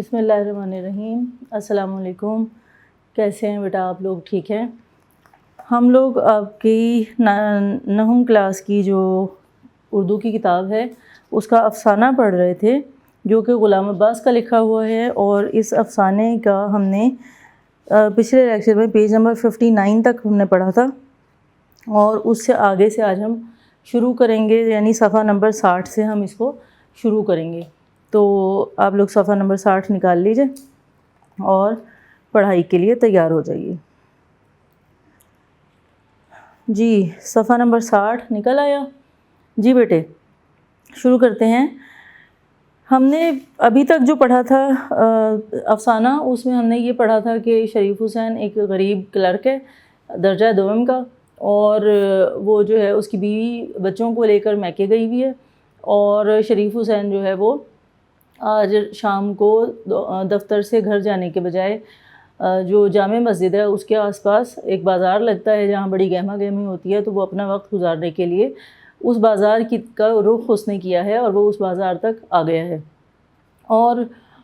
بسم اللہ الرحمن الرحیم۔ السلام علیکم، کیسے ہیں بیٹا آپ لوگ؟ ٹھیک ہیں؟ ہم لوگ آپ کی 9 کلاس کی جو اردو کی کتاب ہے اس کا افسانہ پڑھ رہے تھے، جو کہ غلام عباس کا لکھا ہوا ہے، اور اس افسانے کا ہم نے پچھلے لیکچر میں پیج نمبر 59 تک ہم نے پڑھا تھا، اور اس سے آگے سے آج ہم شروع کریں گے، یعنی صفحہ نمبر 60 سے ہم اس کو شروع کریں گے۔ تو آپ لوگ صفحہ نمبر 60 نکال لیجئے اور پڑھائی کے لیے تیار ہو جائیے۔ جی صفحہ نمبر 60 نکل آیا؟ جی بیٹے شروع کرتے ہیں۔ ہم نے ابھی تک جو پڑھا تھا افسانہ، اس میں ہم نے یہ پڑھا تھا کہ شریف حسین ایک غریب کلرک ہے درجہ دوم کا، اور وہ جو ہے اس کی بیوی بچوں کو لے کر میکے گئی ہوئی ہے، اور شریف حسین جو ہے وہ آج شام کو دفتر سے گھر جانے کے بجائے جو جامع مسجد ہے اس کے آس پاس ایک بازار لگتا ہے جہاں بڑی گہما گہمی ہوتی ہے، تو وہ اپنا وقت گزارنے کے لیے اس بازار کا رخ اس نے کیا ہے، اور وہ اس بازار تک آ گیا ہے، اور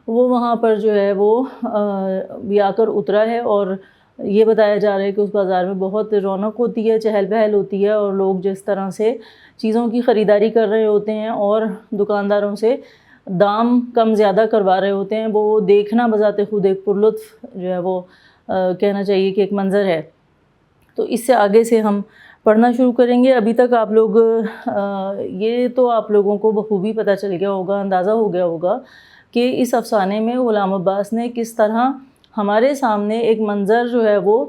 وہ وہاں پر جو ہے وہ بھی آ کر اترا ہے، اور یہ بتایا جا رہا ہے کہ اس بازار میں بہت رونق ہوتی ہے، چہل پہل ہوتی ہے، اور لوگ جس طرح سے چیزوں کی خریداری کر رہے ہوتے ہیں اور دکانداروں سے دام کم زیادہ کروا رہے ہوتے ہیں، وہ دیکھنا بذات خود ایک پرلطف جو ہے وہ کہنا چاہیے کہ ایک منظر ہے۔ تو اس سے آگے سے ہم پڑھنا شروع کریں گے۔ ابھی تک آپ لوگ یہ تو آپ لوگوں کو بخوبی پتہ چل گیا ہوگا، اندازہ ہو گیا ہوگا کہ اس افسانے میں غلام عباس نے کس طرح ہمارے سامنے ایک منظر جو ہے وہ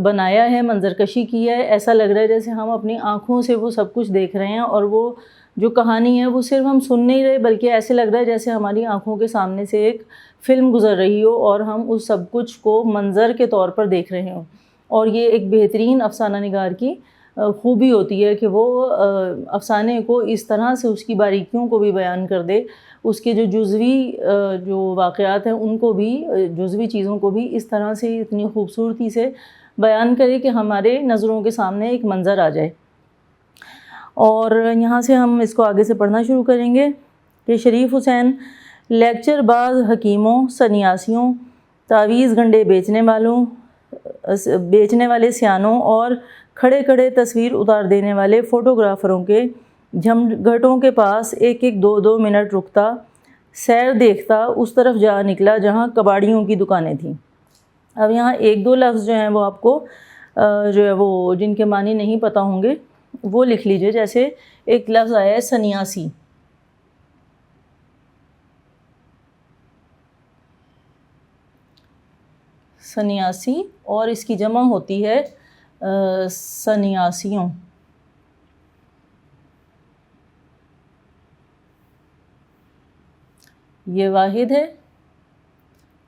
بنایا ہے، منظر کشی کی ہے۔ ایسا لگ رہا ہے جیسے ہم اپنی آنکھوں سے وہ سب کچھ دیکھ رہے ہیں، اور وہ جو کہانی ہے وہ صرف ہم سن نہیں رہے، بلکہ ایسے لگ رہا ہے جیسے ہماری آنکھوں کے سامنے سے ایک فلم گزر رہی ہو، اور ہم اس سب کچھ کو منظر کے طور پر دیکھ رہے ہوں۔ اور یہ ایک بہترین افسانہ نگار کی خوبی ہوتی ہے کہ وہ افسانے کو اس طرح سے اس کی باریکیوں کو بھی بیان کر دے، اس کے جو جزوی جو واقعات ہیں ان کو بھی، جزوی چیزوں کو بھی اس طرح سے اتنی خوبصورتی سے بیان کرے کہ ہمارے نظروں کے سامنے ایک منظر آ جائے۔ اور یہاں سے ہم اس کو آگے سے پڑھنا شروع کریں گے کہ شریف حسین لیکچر باز حکیموں، سنیاسیوں، تعویذ گنڈے بیچنے والے سیانوں اور کھڑے کھڑے تصویر اتار دینے والے فوٹوگرافروں کے جھمگھٹوں کے پاس ایک ایک 2 منٹ رکتا، سیر دیکھتا اس طرف جا نکلا جہاں کباڑیوں کی دکانیں تھیں۔ اب یہاں 1-2 لفظ جو ہیں وہ آپ کو جو ہے وہ جن کے معنی نہیں پتہ ہوں گے وہ لکھ لیجئے۔ جیسے ایک لفظ آیا ہے سنیاسی، سنیاسی، اور اس کی جمع ہوتی ہے سنیاسیوں۔ یہ واحد ہے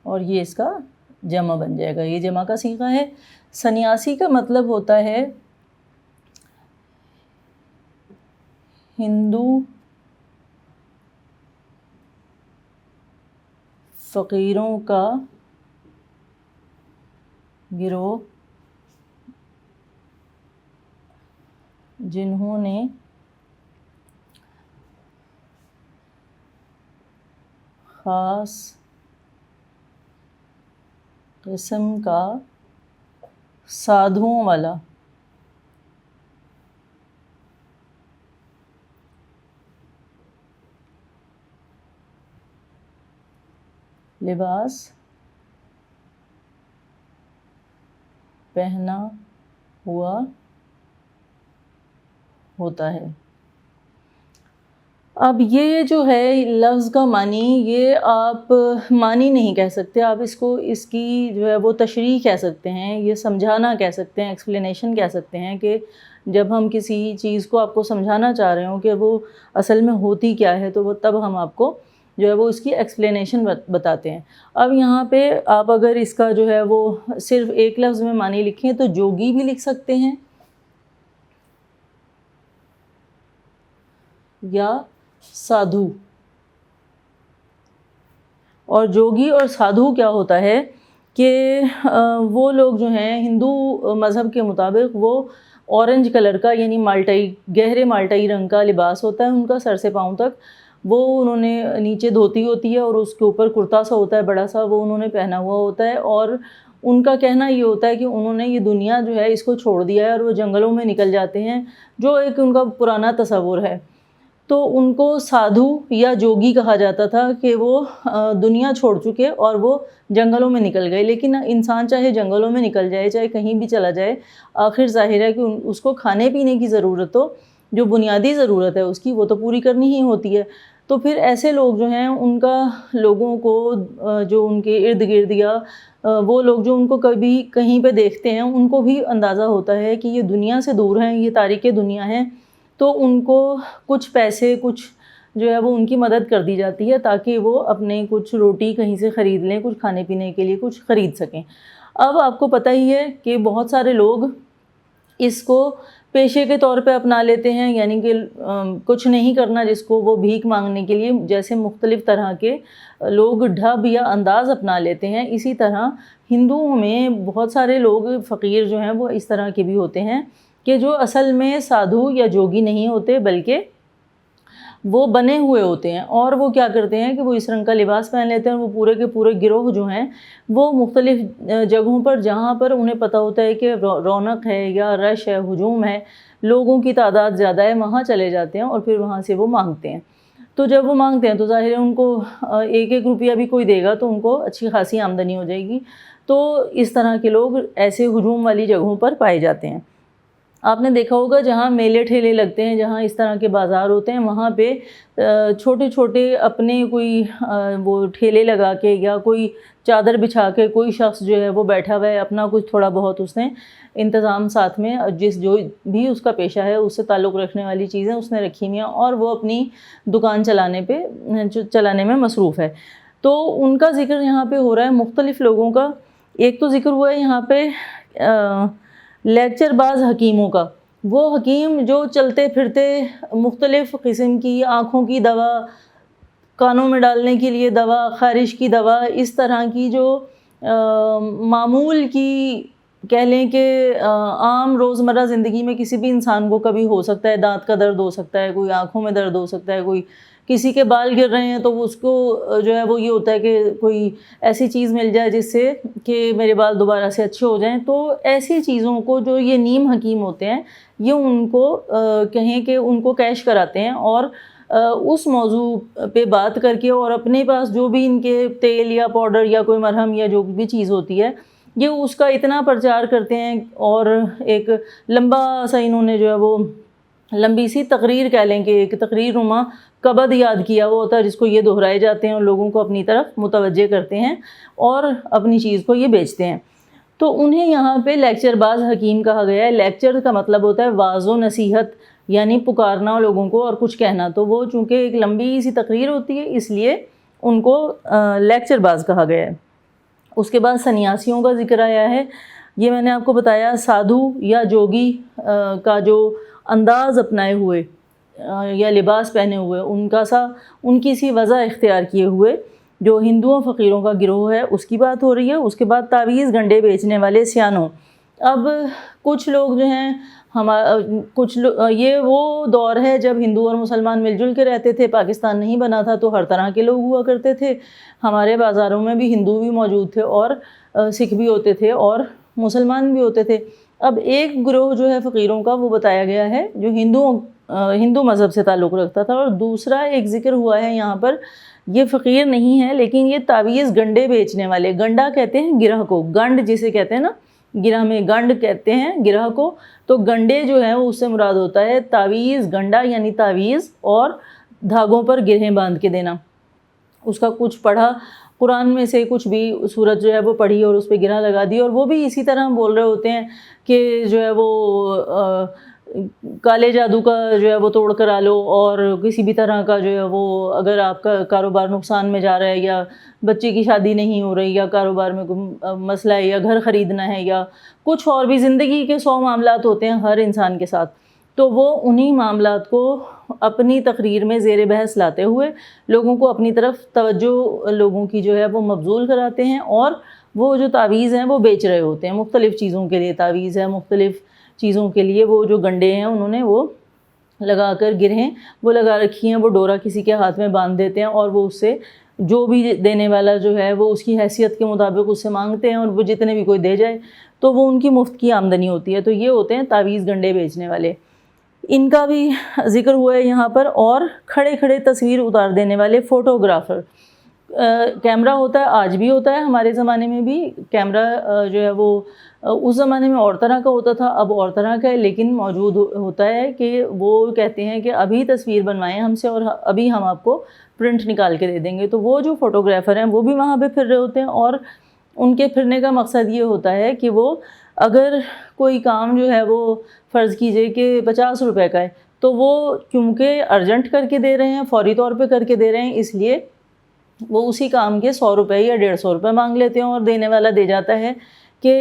اور یہ اس کا جمع بن جائے گا، یہ جمع کا صیغہ ہے۔ سنیاسی کا مطلب ہوتا ہے ہندو فقیروں کا گروہ جنہوں نے خاص قسم کا سادھوؤں والا لباس پہنا ہوا ہوتا ہے۔ اب یہ جو ہے لفظ کا معنی، یہ آپ معنی نہیں کہہ سکتے، آپ اس کو اس کی جو ہے وہ تشریح کہہ سکتے ہیں، یہ سمجھانا کہہ سکتے ہیں، ایکسپلینیشن کہہ سکتے ہیں، کہ جب ہم کسی چیز کو آپ کو سمجھانا چاہ رہے ہوں کہ وہ اصل میں ہوتی کیا ہے، تو وہ تب ہم آپ کو جو ہے وہ اس کی ایکسپلینیشن بتاتے ہیں۔ اب یہاں پہ آپ اگر اس کا جو ہے وہ صرف ایک لفظ میں معنی لکھیں تو جوگی بھی لکھ سکتے ہیں، یا سادھو۔ اور جوگی اور سادھو کیا ہوتا ہے کہ وہ لوگ جو ہیں ہندو مذہب کے مطابق وہ اورنج کلر کا، یعنی مالٹائی، گہرے مالٹائی رنگ کا لباس ہوتا ہے ان کا سر سے پاؤں تک، وہ انہوں نے نیچے دھوتی ہوتی ہے اور اس کے اوپر کرتا سا ہوتا ہے بڑا سا، وہ انہوں نے پہنا ہوا ہوتا ہے، اور ان کا کہنا یہ ہوتا ہے کہ انہوں نے یہ دنیا جو ہے اس کو چھوڑ دیا ہے اور وہ جنگلوں میں نکل جاتے ہیں، جو ایک ان کا پرانا تصور ہے۔ تو ان کو سادھو یا جوگی کہا جاتا تھا کہ وہ دنیا چھوڑ چکے اور وہ جنگلوں میں نکل گئے۔ لیکن انسان چاہے جنگلوں میں نکل جائے، چاہے کہیں بھی چلا جائے، آخر ظاہر ہے کہ اس کو کھانے پینے کی ضرورت ہو، جو بنیادی ضرورت ہے اس کی، وہ تو پوری کرنی ہی ہوتی ہے۔ تو پھر ایسے لوگ جو ہیں ان کا لوگوں کو جو ان کے ارد گرد یا وہ لوگ جو ان کو کبھی کہیں پہ دیکھتے ہیں، ان کو بھی اندازہ ہوتا ہے کہ یہ دنیا سے دور ہیں، یہ تاریک دنیا ہیں، تو ان کو کچھ پیسے، کچھ جو ہے وہ ان کی مدد کر دی جاتی ہے تاکہ وہ اپنے کچھ روٹی کہیں سے خرید لیں، کچھ کھانے پینے کے لیے کچھ خرید سکیں۔ اب آپ کو پتہ ہی ہے کہ بہت سارے لوگ اس کو پیشے کے طور پہ اپنا لیتے ہیں، یعنی کہ کچھ نہیں کرنا جس کو، وہ بھیک مانگنے کے لیے جیسے مختلف طرح کے لوگ ڈھب یا انداز اپنا لیتے ہیں، اسی طرح ہندوؤں میں بہت سارے لوگ فقیر جو ہیں وہ اس طرح کے بھی ہوتے ہیں کہ جو اصل میں سادھو یا جوگی نہیں ہوتے بلکہ وہ بنے ہوئے ہوتے ہیں، اور وہ کیا کرتے ہیں کہ وہ اس رنگ کا لباس پہن لیتے ہیں، وہ پورے کے پورے گروہ جو ہیں وہ مختلف جگہوں پر جہاں پر انہیں پتہ ہوتا ہے کہ رونق ہے یا رش ہے، ہجوم ہے، لوگوں کی تعداد زیادہ ہے، وہاں چلے جاتے ہیں اور پھر وہاں سے وہ مانگتے ہیں۔ تو جب وہ مانگتے ہیں تو ظاہر ہے ان کو ایک ایک روپیہ بھی کوئی دے گا تو ان کو اچھی خاصی آمدنی ہو جائے گی۔ تو اس طرح کے لوگ ایسے ہجوم والی جگہوں پر پائے جاتے ہیں۔ آپ نے دیکھا ہوگا جہاں میلے ٹھیلے لگتے ہیں، جہاں اس طرح کے بازار ہوتے ہیں، وہاں پہ چھوٹے چھوٹے اپنے کوئی وہ ٹھیلے لگا کے یا کوئی چادر بچھا کے کوئی شخص جو ہے وہ بیٹھا ہوا ہے، اپنا کچھ تھوڑا بہت اس نے انتظام ساتھ میں جو بھی اس کا پیشہ ہے اس سے تعلق رکھنے والی چیزیں اس نے رکھی ہوئی ہیں، اور وہ اپنی دکان چلانے میں مصروف ہے۔ تو ان کا ذکر یہاں پہ ہو رہا ہے مختلف لوگوں کا۔ ایک تو ذکر ہوا ہے یہاں پہ لیکچر باز حکیموں کا، وہ حکیم جو چلتے پھرتے مختلف قسم کی آنکھوں کی دوا، کانوں میں ڈالنے کے لیے دوا، خارش کی دوا، اس طرح کی جو معمول کی کہہ لیں کہ عام روزمرہ زندگی میں کسی بھی انسان کو کبھی ہو سکتا ہے، دانت کا درد ہو سکتا ہے، کوئی آنکھوں میں درد ہو سکتا ہے، کوئی کسی کے بال گر رہے ہیں تو اس کو جو ہے وہ یہ ہوتا ہے کہ کوئی ایسی چیز مل جائے جس سے کہ میرے بال دوبارہ سے اچھے ہو جائیں۔ تو ایسی چیزوں کو جو یہ نیم حکیم ہوتے ہیں یہ ان کو کہیں کہ ان کو کیش کراتے ہیں، اور اس موضوع پہ بات کر کے اور اپنے پاس جو بھی ان کے تیل یا پاؤڈر یا کوئی مرہم یا جو بھی چیز ہوتی ہے یہ اس کا اتنا پرچار کرتے ہیں، اور ایک لمبا سا انہوں نے جو ہے وہ لمبی سی تقریر کہہ لیں کہ ایک تقریر نما کبد یاد کیا وہ ہوتا ہے جس کو یہ دہرائے جاتے ہیں اور لوگوں کو اپنی طرف متوجہ کرتے ہیں اور اپنی چیز کو یہ بیچتے ہیں۔ تو انہیں یہاں پہ لیکچر باز حکیم کہا گیا ہے۔ لیکچر کا مطلب ہوتا ہے واعظ و نصیحت، یعنی پکارنا لوگوں کو اور کچھ کہنا، تو وہ چونکہ ایک لمبی سی تقریر ہوتی ہے اس لیے ان کو لیکچر باز کہا گیا ہے۔ اس کے بعد سنیاسیوں کا ذکر آیا ہے۔ یہ میں نے آپ کو بتایا سادھو یا جوگی کا جو انداز اپنائے ہوئے یا لباس پہنے ہوئے، ان کی سی وضع اختیار کیے ہوئے جو ہندوؤں فقیروں کا گروہ ہے اس کی بات ہو رہی ہے۔ اس کے بعد تعویذ گنڈے بیچنے والے سیانوں۔ اب کچھ لوگ جو ہیں یہ وہ دور ہے جب ہندو اور مسلمان مل جل کے رہتے تھے، پاکستان نہیں بنا تھا، تو ہر طرح کے لوگ ہوا کرتے تھے۔ ہمارے بازاروں میں بھی ہندو بھی موجود تھے اور سکھ بھی ہوتے تھے اور مسلمان بھی ہوتے تھے۔ اب ایک گروہ جو ہے فقیروں کا وہ بتایا گیا ہے جو ہندو مذہب سے تعلق رکھتا تھا، اور دوسرا ایک ذکر ہوا ہے یہاں پر، یہ فقیر نہیں ہے لیکن یہ تعویذ گنڈے بیچنے والے، گنڈا کہتے ہیں گرہ کو، گنڈ جسے کہتے ہیں نا، گرہ میں گنڈ کہتے ہیں گرہ کو، تو گنڈے جو ہیں وہ اس سے مراد ہوتا ہے تعویذ، گنڈا یعنی تعویذ، اور دھاگوں پر گرہیں باندھ کے دینا۔ اس کا کچھ پڑھا قرآن میں سے کچھ بھی سورت جو ہے وہ پڑھی اور اس پہ گرہ لگا دی، اور وہ بھی اسی طرح بول رہے ہوتے ہیں کہ جو ہے وہ کالے جادو کا جو ہے وہ توڑ کرا لو، اور کسی بھی طرح کا جو ہے وہ اگر آپ کا کاروبار نقصان میں جا رہا ہے یا بچے کی شادی نہیں ہو رہی یا کاروبار میں کوئی مسئلہ ہے یا گھر خریدنا ہے یا کچھ اور بھی، زندگی کے 100 معاملات ہوتے ہیں ہر انسان کے ساتھ، تو وہ انہی معاملات کو اپنی تقریر میں زیر بحث لاتے ہوئے لوگوں کو اپنی طرف توجہ لوگوں کی جو ہے وہ مبذول کراتے ہیں، اور وہ جو تعویذ ہیں وہ بیچ رہے ہوتے ہیں۔ مختلف چیزوں کے لیے تعویذ ہے، مختلف چیزوں کے لیے وہ جو گنڈے ہیں انہوں نے وہ لگا کر گرہیں وہ لگا رکھی ہیں، وہ ڈورا کسی کے ہاتھ میں باندھ دیتے ہیں اور وہ اس سے جو بھی دینے والا جو ہے وہ اس کی حیثیت کے مطابق اس سے مانگتے ہیں اور وہ جتنے بھی کوئی دے جائے تو وہ ان کی مفت کی آمدنی ہوتی ہے۔ تو یہ ہوتے ہیں تعویذ گنڈے بیچنے والے، ان کا بھی ذکر ہوا ہے یہاں پر۔ اور کھڑے کھڑے تصویر اتار دینے والے فوٹوگرافر، کیمرہ ہوتا ہے، آج بھی ہوتا ہے، ہمارے زمانے میں بھی کیمرہ جو ہے وہ اس زمانے میں اور طرح کا ہوتا تھا، اب اور طرح کا ہے، لیکن موجود ہوتا ہے کہ وہ کہتے ہیں کہ ابھی تصویر بنوائیں ہم سے اور ابھی ہم آپ کو پرنٹ نکال کے دے دیں گے۔ تو وہ جو فوٹوگرافر ہیں وہ بھی وہاں پہ پھر رہے ہوتے ہیں، اور ان کے پھرنے کا مقصد یہ ہوتا ہے کہ وہ اگر کوئی کام جو ہے وہ فرض کیجئے کہ 50 روپے کا ہے تو وہ کیونکہ ارجنٹ کر کے دے رہے ہیں، فوری طور پہ کر کے دے رہے ہیں، اس لیے وہ اسی کام کے 100 روپے یا 150 روپے مانگ لیتے ہیں اور دینے والا دے جاتا ہے کہ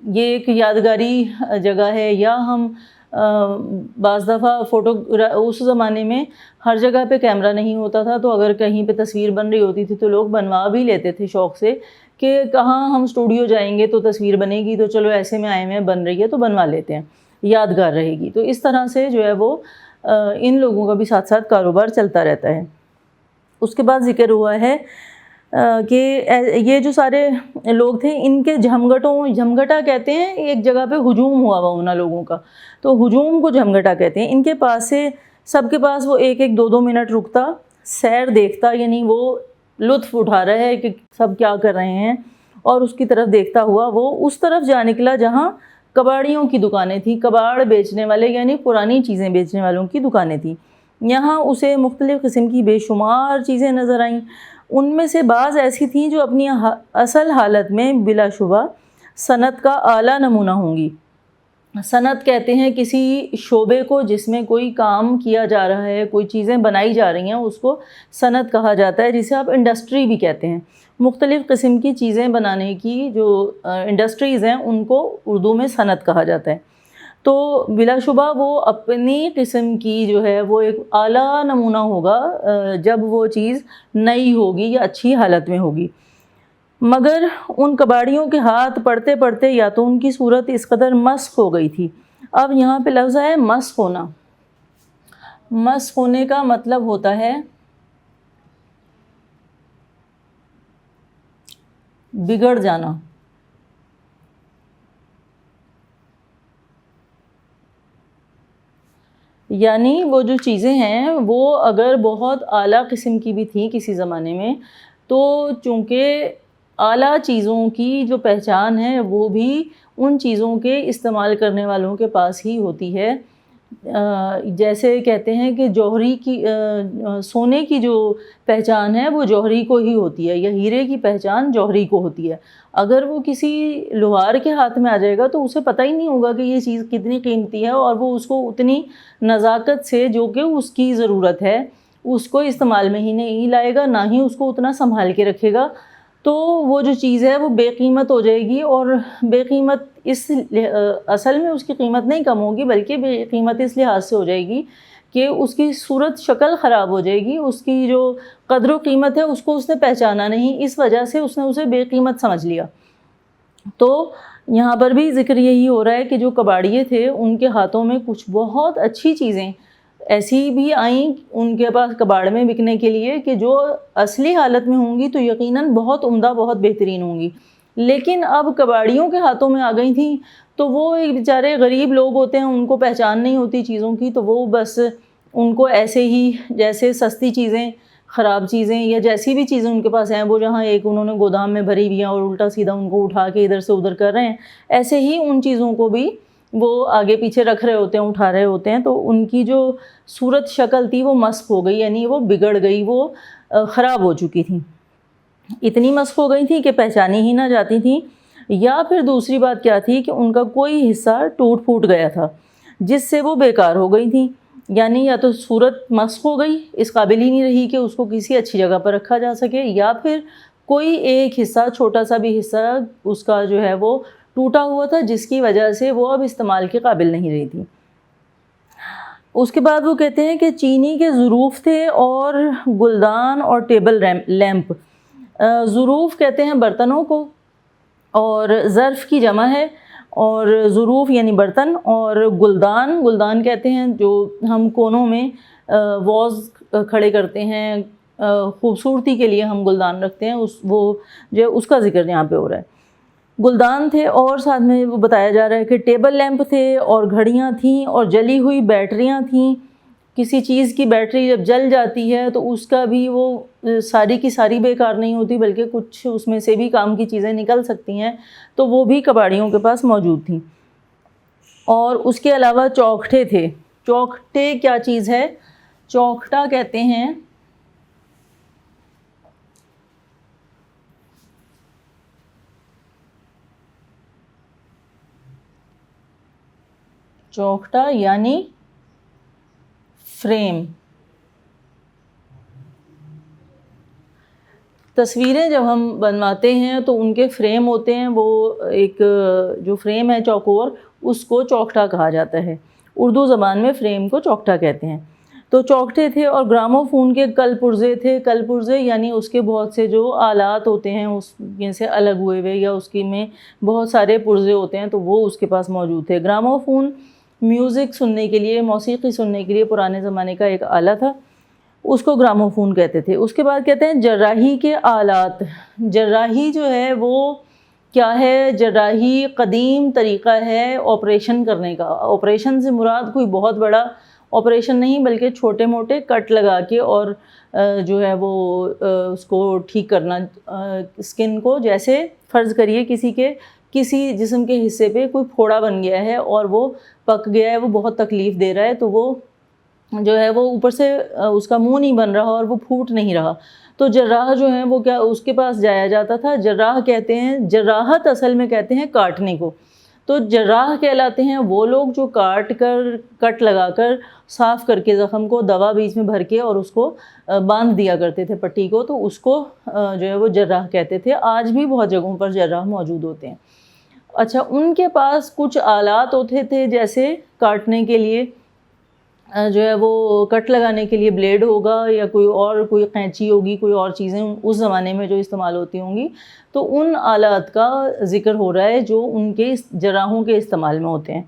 یہ ایک یادگاری جگہ ہے۔ یا ہم بعض دفعہ اس زمانے میں ہر جگہ پہ کیمرہ نہیں ہوتا تھا، تو اگر کہیں پہ تصویر بن رہی ہوتی تھی تو لوگ بنوا بھی لیتے تھے شوق سے کہ کہاں ہم اسٹوڈیو جائیں گے تو تصویر بنے گی، تو چلو ایسے میں آئے ہوئے بن رہی ہے تو بنوا لیتے ہیں، یادگار رہے گی۔ تو اس طرح سے جو ہے وہ ان لوگوں کا بھی ساتھ ساتھ کاروبار چلتا رہتا ہے۔ اس کے بعد ذکر ہوا ہے کہ یہ جو سارے لوگ تھے ان کے جھمگٹا کہتے ہیں، ایک جگہ پہ ہجوم ہوا ان لوگوں کا، تو ہجوم کو جھمگٹا کہتے ہیں۔ ان کے پاس سے سب کے پاس وہ ایک ایک 2 منٹ رکتا، سیر دیکھتا، یعنی وہ لطف اٹھا رہا ہے کہ سب کیا کر رہے ہیں، اور اس کی طرف دیکھتا ہوا وہ اس طرف جا نکلا جہاں کباڑیوں کی دکانیں تھیں، کباڑ بیچنے والے یعنی پرانی چیزیں بیچنے والوں کی دکانیں تھیں۔ یہاں اسے مختلف قسم کی بے شمار چیزیں نظر آئیں، ان میں سے بعض ایسی تھیں جو اپنی اصل حالت میں بلا شبہ صنعت کا اعلیٰ نمونہ ہوں گی۔ صنعت کہتے ہیں کسی شعبے کو جس میں کوئی کام کیا جا رہا ہے، کوئی چیزیں بنائی جا رہی ہیں، اس کو صنعت کہا جاتا ہے، جسے آپ انڈسٹری بھی کہتے ہیں۔ مختلف قسم کی چیزیں بنانے کی جو انڈسٹریز ہیں ان کو اردو میں صنعت کہا جاتا ہے۔ تو بلا شبہ وہ اپنی قسم کی جو ہے وہ ایک اعلیٰ نمونہ ہوگا جب وہ چیز نئی ہوگی یا اچھی حالت میں ہوگی۔ مگر ان کباڑیوں کے ہاتھ پڑتے پڑتے یا تو ان کی صورت اس قدر مسخ ہو گئی تھی۔ اب یہاں پہ لفظ ہے مسخ ہونا۔ مسخ ہونے کا مطلب ہوتا ہے بگڑ جانا۔ یعنی وہ جو چیزیں ہیں وہ اگر بہت اعلیٰ قسم کی بھی تھیں کسی زمانے میں، تو چونکہ اعلیٰ چیزوں کی جو پہچان ہے وہ بھی ان چیزوں کے استعمال کرنے والوں کے پاس ہی ہوتی ہے۔ جیسے کہتے ہیں کہ جوہری کی سونے کی جو پہچان ہے وہ جوہری کو ہی ہوتی ہے، یا ہیرے کی پہچان جوہری کو ہوتی ہے۔ اگر وہ کسی لوہار کے ہاتھ میں آ جائے گا تو اسے پتہ ہی نہیں ہوگا کہ یہ چیز کتنی قیمتی ہے، اور وہ اس کو اتنی نزاکت سے جو کہ اس کی ضرورت ہے اس کو استعمال میں ہی نہیں لائے گا، نہ ہی اس کو اتنا سنبھال کے رکھے گا، تو وہ جو چیز ہے وہ بے قیمت ہو جائے گی۔ اور بے قیمت اصل میں اس کی قیمت نہیں کم ہوگی، بلکہ بے قیمت اس لحاظ سے ہو جائے گی کہ اس کی صورت شکل خراب ہو جائے گی، اس کی جو قدر و قیمت ہے اس کو اس نے پہچانا نہیں، اس وجہ سے اس نے اسے بے قیمت سمجھ لیا۔ تو یہاں پر بھی ذکر یہی ہو رہا ہے کہ جو کباڑیے تھے ان کے ہاتھوں میں کچھ بہت اچھی چیزیں ایسی بھی آئیں ان کے پاس کباڑ میں بکنے کے لیے کہ جو اصلی حالت میں ہوں گی تو یقیناً بہت عمدہ، بہت بہترین ہوں گی، لیکن اب کباڑیوں کے ہاتھوں میں آ گئی تھیں تو وہ ایک بیچارے غریب لوگ ہوتے ہیں، ان کو پہچان نہیں ہوتی چیزوں کی، تو وہ بس ان کو ایسے ہی جیسے سستی چیزیں، خراب چیزیں یا جیسی بھی چیزیں ان کے پاس ہیں وہ جہاں ایک انہوں نے گودام میں بھری ہوئی ہیں اور الٹا سیدھا ان کو اٹھا کے ادھر سے ادھر کر رہے ہیں، ایسے ہی ان چیزوں کو بھی وہ آگے پیچھے رکھ رہے ہوتے ہیں، اٹھا رہے ہوتے ہیں، تو ان کی جو صورت شکل تھی وہ مسخ ہو گئی، یعنی وہ بگڑ گئی، وہ خراب ہو چکی تھی، اتنی مسخ ہو گئی تھی کہ پہچانی ہی نہ جاتی تھیں۔ یا پھر دوسری بات کیا تھی کہ ان کا کوئی حصہ ٹوٹ پھوٹ گیا تھا جس سے وہ بیکار ہو گئی تھیں، یعنی یا تو صورت مسخ ہو گئی، اس قابل ہی نہیں رہی کہ اس کو کسی اچھی جگہ پر رکھا جا سکے، یا پھر کوئی ایک حصہ، چھوٹا سا بھی حصہ اس کا جو ہے وہ ٹوٹا ہوا تھا جس کی وجہ سے وہ اب استعمال کے قابل نہیں رہی تھی۔ اس کے بعد وہ کہتے ہیں کہ چینی کے ظروف تھے اور گلدان اور ٹیبل لیمپ۔ ظروف کہتے ہیں برتنوں کو، اور ظرف کی جمع ہے، اور ظروف یعنی برتن، اور گلدان، گلدان کہتے ہیں جو ہم کونوں میں واز کھڑے کرتے ہیں، خوبصورتی کے لیے ہم گلدان رکھتے ہیں، وہ جو اس کا ذکر یہاں پہ ہو رہا ہے. گلدان تھے، اور ساتھ میں وہ بتایا جا رہا ہے کہ ٹیبل لیمپ تھے اور گھڑیاں تھیں اور جلی ہوئی بیٹریاں تھیں. کسی چیز کی بیٹری جب جل جاتی ہے تو اس کا بھی وہ ساری کی ساری بیکار نہیں ہوتی، بلکہ کچھ اس میں سے بھی کام کی چیزیں نکل سکتی ہیں، تو وہ بھی کباڑیوں کے پاس موجود تھیں. اور اس کے علاوہ چوکھٹے تھے. چوکھٹے کیا چیز ہے؟ چوکھٹا کہتے ہیں چوکھٹا یعنی فریم. تصویریں جب ہم بنواتے ہیں تو ان کے فریم ہوتے ہیں، وہ ایک جو فریم ہے چوکور، اس کو چوکھٹا کہا جاتا ہے. اردو زبان میں فریم کو چوکھٹا کہتے ہیں. تو چوکھٹے تھے. اور گراموفون کے کل پرزے تھے. کل پرزے یعنی اس کے بہت سے جو آلات ہوتے ہیں اس میں سے الگ ہوئے ہوئے، یا اس کی میں بہت سارے پرزے ہوتے ہیں، تو وہ اس کے پاس موجود تھے. گراموفون میوزک سننے کے لیے، موسیقی سننے کے لیے پرانے زمانے کا ایک آلہ تھا، اس کو گراموفون کہتے تھے. اس کے بعد کہتے ہیں جراحی کے آلات. جراحی جو ہے وہ کیا ہے؟ جراحی قدیم طریقہ ہے آپریشن کرنے کا. آپریشن سے مراد کوئی بہت بڑا آپریشن نہیں، بلکہ چھوٹے موٹے کٹ لگا کے اور جو ہے وہ اس کو ٹھیک کرنا اسکن کو. جیسے فرض کریے کسی جسم کے حصے پہ کوئی پھوڑا بن گیا ہے اور وہ پک گیا ہے، وہ بہت تکلیف دے رہا ہے، تو وہ جو ہے وہ اوپر سے اس کا منہ نہیں بن رہا اور وہ پھوٹ نہیں رہا، تو جراح جو ہیں وہ کیا اس کے پاس جایا جاتا تھا. جراح کہتے ہیں، جراحت اصل میں کہتے ہیں کاٹنے کو. تو جراح کہلاتے ہیں وہ لوگ جو کاٹ کر، کٹ لگا کر، صاف کر کے زخم کو دوا بیچ میں بھر کے اور اس کو باندھ دیا کرتے تھے پٹی کو، تو اس کو جو ہے وہ جراح کہتے تھے. آج بھی بہت جگہوں پر جراح موجود ہوتے ہیں. اچھا، ان کے پاس کچھ آلات ہوتے تھے، جیسے کاٹنے کے لیے جو ہے وہ کٹ لگانے کے لیے بلیڈ ہوگا، یا کوئی قینچی ہوگی، کوئی اور چیزیں اس زمانے میں جو استعمال ہوتی ہوں گی. تو ان آلات کا ذکر ہو رہا ہے جو ان کے جراحوں کے استعمال میں ہوتے ہیں.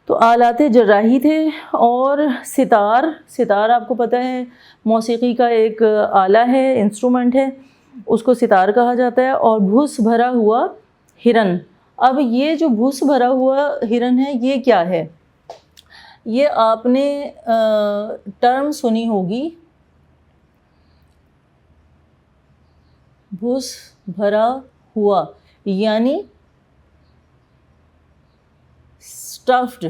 تو آلات جراحی تھے. اور ستار آپ کو پتہ ہے موسیقی کا ایک آلہ ہے، انسٹرومنٹ ہے، اس کو ستار کہا جاتا ہے. اور بھس بھرا ہوا ہرن. اب یہ جو بھس بھرا ہوا ہرن ہے، یہ کیا ہے؟ یہ آپ نے ٹرم سنی ہوگی، بھس بھرا ہوا یعنی اسٹفڈ.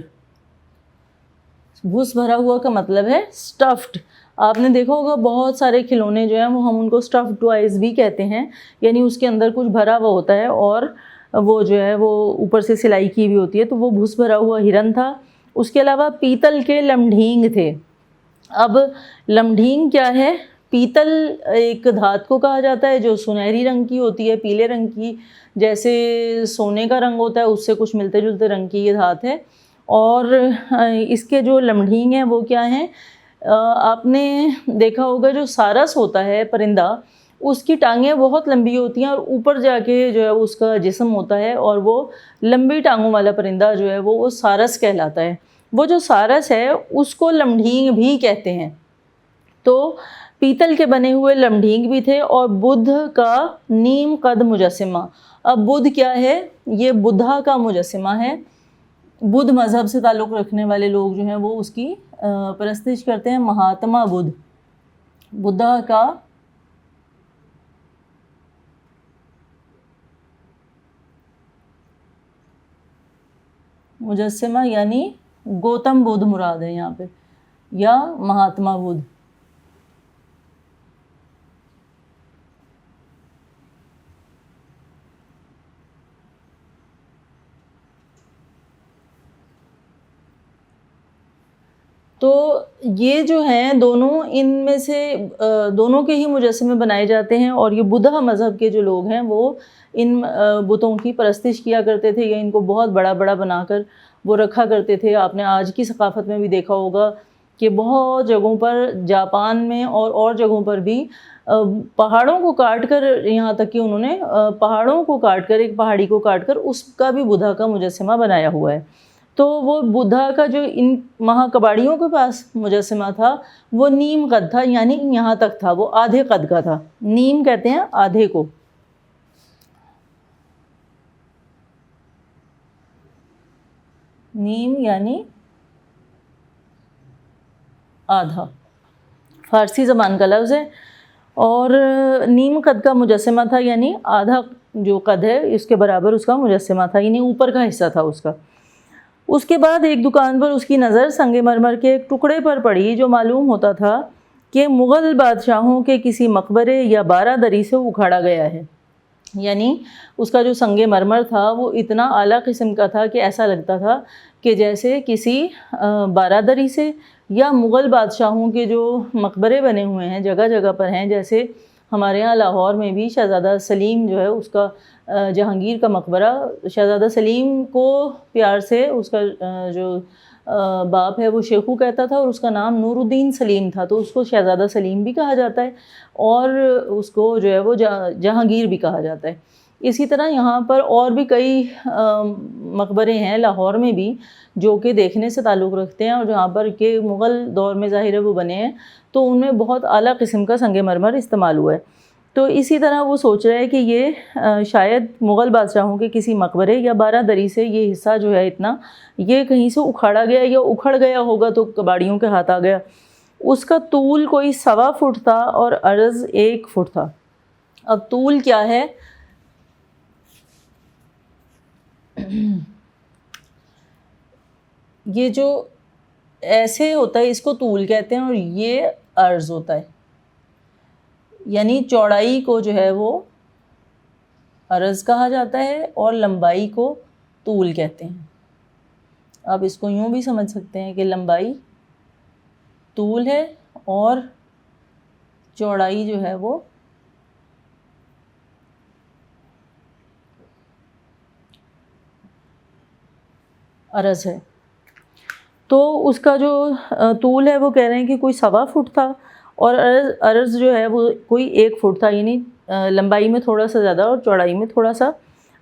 بھس بھرا ہوا کا مطلب ہے اسٹفڈ. آپ نے دیکھا ہوگا بہت سارے کھلونے جو ہیں وہ ہم ان کو اسٹفڈ ٹوائز بھی کہتے ہیں، یعنی اس کے اندر کچھ بھرا ہوا ہوتا ہے اور وہ جو ہے وہ اوپر سے سلائی کی بھی ہوتی ہے. تو وہ بھس بھرا ہوا ہرن تھا. اس کے علاوہ پیتل کے لمڈھینگ تھے. اب لمڈھینگ کیا ہے؟ پیتل ایک دھات کو کہا جاتا ہے جو سنہری رنگ کی ہوتی ہے، پیلے رنگ کی، جیسے سونے کا رنگ ہوتا ہے اس سے کچھ ملتے جلتے رنگ کی یہ دھات ہے. اور اس کے جو لمڈھینگ ہیں وہ کیا ہیں؟ آپ نے دیکھا ہوگا جو سارس ہوتا ہے پرندہ، اس کی ٹانگیں بہت لمبی ہوتی ہیں اور اوپر جا کے جو ہے اس کا جسم ہوتا ہے، اور وہ لمبی ٹانگوں والا پرندہ جو ہے وہ سارس کہلاتا ہے. وہ جو سارس ہے اس کو لمڈھینگ بھی کہتے ہیں. تو پیتل کے بنے ہوئے لمڈھینگ بھی تھے. اور بدھ کا نیم قد مجسمہ. اب بدھ کیا ہے؟ یہ بدھا کا مجسمہ ہے. بدھ مذہب سے تعلق رکھنے والے لوگ جو ہیں وہ اس کی پرستش کرتے ہیں. مہاتما بدھ، بدھا کا مجسمہ یعنی گوتم بدھ مراد ہے یہاں پہ، یا مہاتما بدھ. تو یہ جو ہیں دونوں، ان میں سے دونوں کے ہی مجسمے بنائے جاتے ہیں. اور یہ بدھا مذہب کے جو لوگ ہیں وہ ان بتوں کی پرستش کیا کرتے تھے، یا ان کو بہت بڑا بڑا بنا کر وہ رکھا کرتے تھے. آپ نے آج کی ثقافت میں بھی دیکھا ہوگا کہ بہت جگہوں پر، جاپان میں اور جگہوں پر بھی پہاڑوں کو کاٹ کر، یہاں تک کہ انہوں نے پہاڑوں کو کاٹ کر، ایک پہاڑی کو کاٹ کر اس کا بھی بدھا کا مجسمہ بنایا ہوا ہے۔ تو وہ بدھا کا جو ان وہاں کباڑیوں کے پاس مجسمہ تھا وہ نیم قد تھا، یعنی یہاں تک تھا، وہ آدھے قد کا تھا۔ نیم کہتے ہیں آدھے کو، نیم یعنی آدھا، فارسی زبان کا لفظ ہے، اور نیم قد کا مجسمہ تھا، یعنی آدھا جو قد ہے اس کے برابر اس کا مجسمہ تھا، یعنی اوپر کا حصہ تھا اس کا۔ اس کے بعد ایک دکان پر اس کی نظر سنگ مرمر کے ایک ٹکڑے پر پڑی جو معلوم ہوتا تھا کہ مغل بادشاہوں کے کسی مقبرے یا بارہ دری سے اکھاڑا گیا ہے۔ یعنی اس کا جو سنگ مرمر تھا وہ اتنا اعلیٰ قسم کا تھا کہ ایسا لگتا تھا کہ جیسے کسی بارہ دری سے، یا مغل بادشاہوں کے جو مقبرے بنے ہوئے ہیں جگہ جگہ پر ہیں، جیسے ہمارے ہاں لاہور میں بھی شہزادہ سلیم جو ہے اس کا جہانگیر کا مقبرہ، شہزادہ سلیم کو پیار سے اس کا جو باپ ہے وہ شیخو کہتا تھا، اور اس کا نام نور الدین سلیم تھا، تو اس کو شہزادہ سلیم بھی کہا جاتا ہے، اور اس کو جو ہے وہ جہانگیر بھی کہا جاتا ہے۔ اسی طرح یہاں پر اور بھی کئی مقبرے ہیں لاہور میں بھی جو کہ دیکھنے سے تعلق رکھتے ہیں، اور جہاں پر کہ مغل دور میں ظاہر ہے وہ بنے ہیں، تو ان میں بہت اعلیٰ قسم کا سنگ مرمر استعمال ہوا ہے۔ تو اسی طرح وہ سوچ رہے ہیں کہ یہ شاید مغل بادشاہوں کے کسی مقبرے یا بارہ دری سے یہ حصہ جو ہے اتنا، یہ کہیں سے اکھاڑا گیا یا اکھڑ گیا ہوگا تو کباڑیوں کے ہاتھ آ گیا۔ اس کا طول کوئی 1.25 فٹ تھا اور عرض 1 فٹ تھا۔ اب طول کیا ہے؟ یہ جو ایسے ہوتا ہے اس کو طول کہتے ہیں، اور یہ عرض ہوتا ہے، یعنی چوڑائی کو جو ہے وہ عرض کہا جاتا ہے اور لمبائی کو طول کہتے ہیں۔ آپ اس کو یوں بھی سمجھ سکتے ہیں کہ لمبائی طول ہے اور چوڑائی جو ہے وہ عرض ہے۔ تو اس کا جو طول ہے وہ کہہ رہے ہیں کہ کوئی 1.25 فٹ تھا، اور عرض جو ہے وہ کوئی 1 فٹ تھا، یعنی لمبائی میں تھوڑا سا زیادہ اور چوڑائی میں تھوڑا سا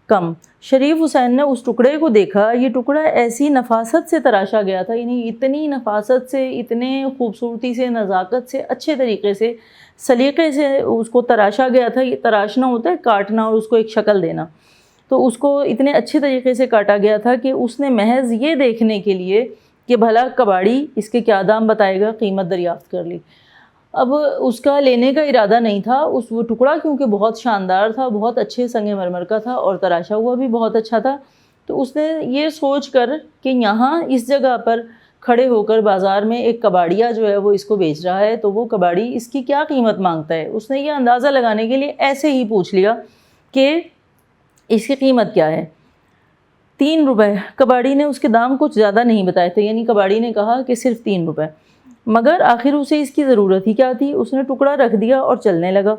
کم۔ شریف حسین نے اس ٹکڑے کو دیکھا، یہ ٹکڑا ایسی نفاست سے تراشا گیا تھا، یعنی اتنی نفاست سے، اتنے خوبصورتی سے، نزاکت سے، اچھے طریقے سے، سلیقے سے اس کو تراشا گیا تھا۔ یہ تراشنا ہوتا ہے کاٹنا اور اس کو ایک شکل دینا، تو اس کو اتنے اچھے طریقے سے کاٹا گیا تھا کہ اس نے محض یہ دیکھنے کے لیے کہ بھلا کباڑی اس کے کیا دام بتائے گا، قیمت دریافت کر لی۔ اب اس کا لینے کا ارادہ نہیں تھا، وہ ٹکڑا کیونکہ بہت شاندار تھا، بہت اچھے سنگ مرمر کا تھا اور تراشا ہوا بھی بہت اچھا تھا، تو اس نے یہ سوچ کر کہ یہاں اس جگہ پر کھڑے ہو کر بازار میں ایک کباڑیا جو ہے وہ اس کو بیچ رہا ہے، تو وہ کباڑی اس کی کیا قیمت مانگتا ہے، اس نے یہ اندازہ لگانے کے لیے ایسے ہی پوچھ لیا کہ اس کی قیمت کیا ہے۔ 3 روپے۔ کباڑی نے اس کے دام کچھ زیادہ نہیں بتائے تھے، یعنی کباڑی نے کہا کہ صرف 3 روپے، مگر آخر اسے اس کی ضرورت ہی کیا تھی، اس نے ٹکڑا رکھ دیا اور چلنے لگا۔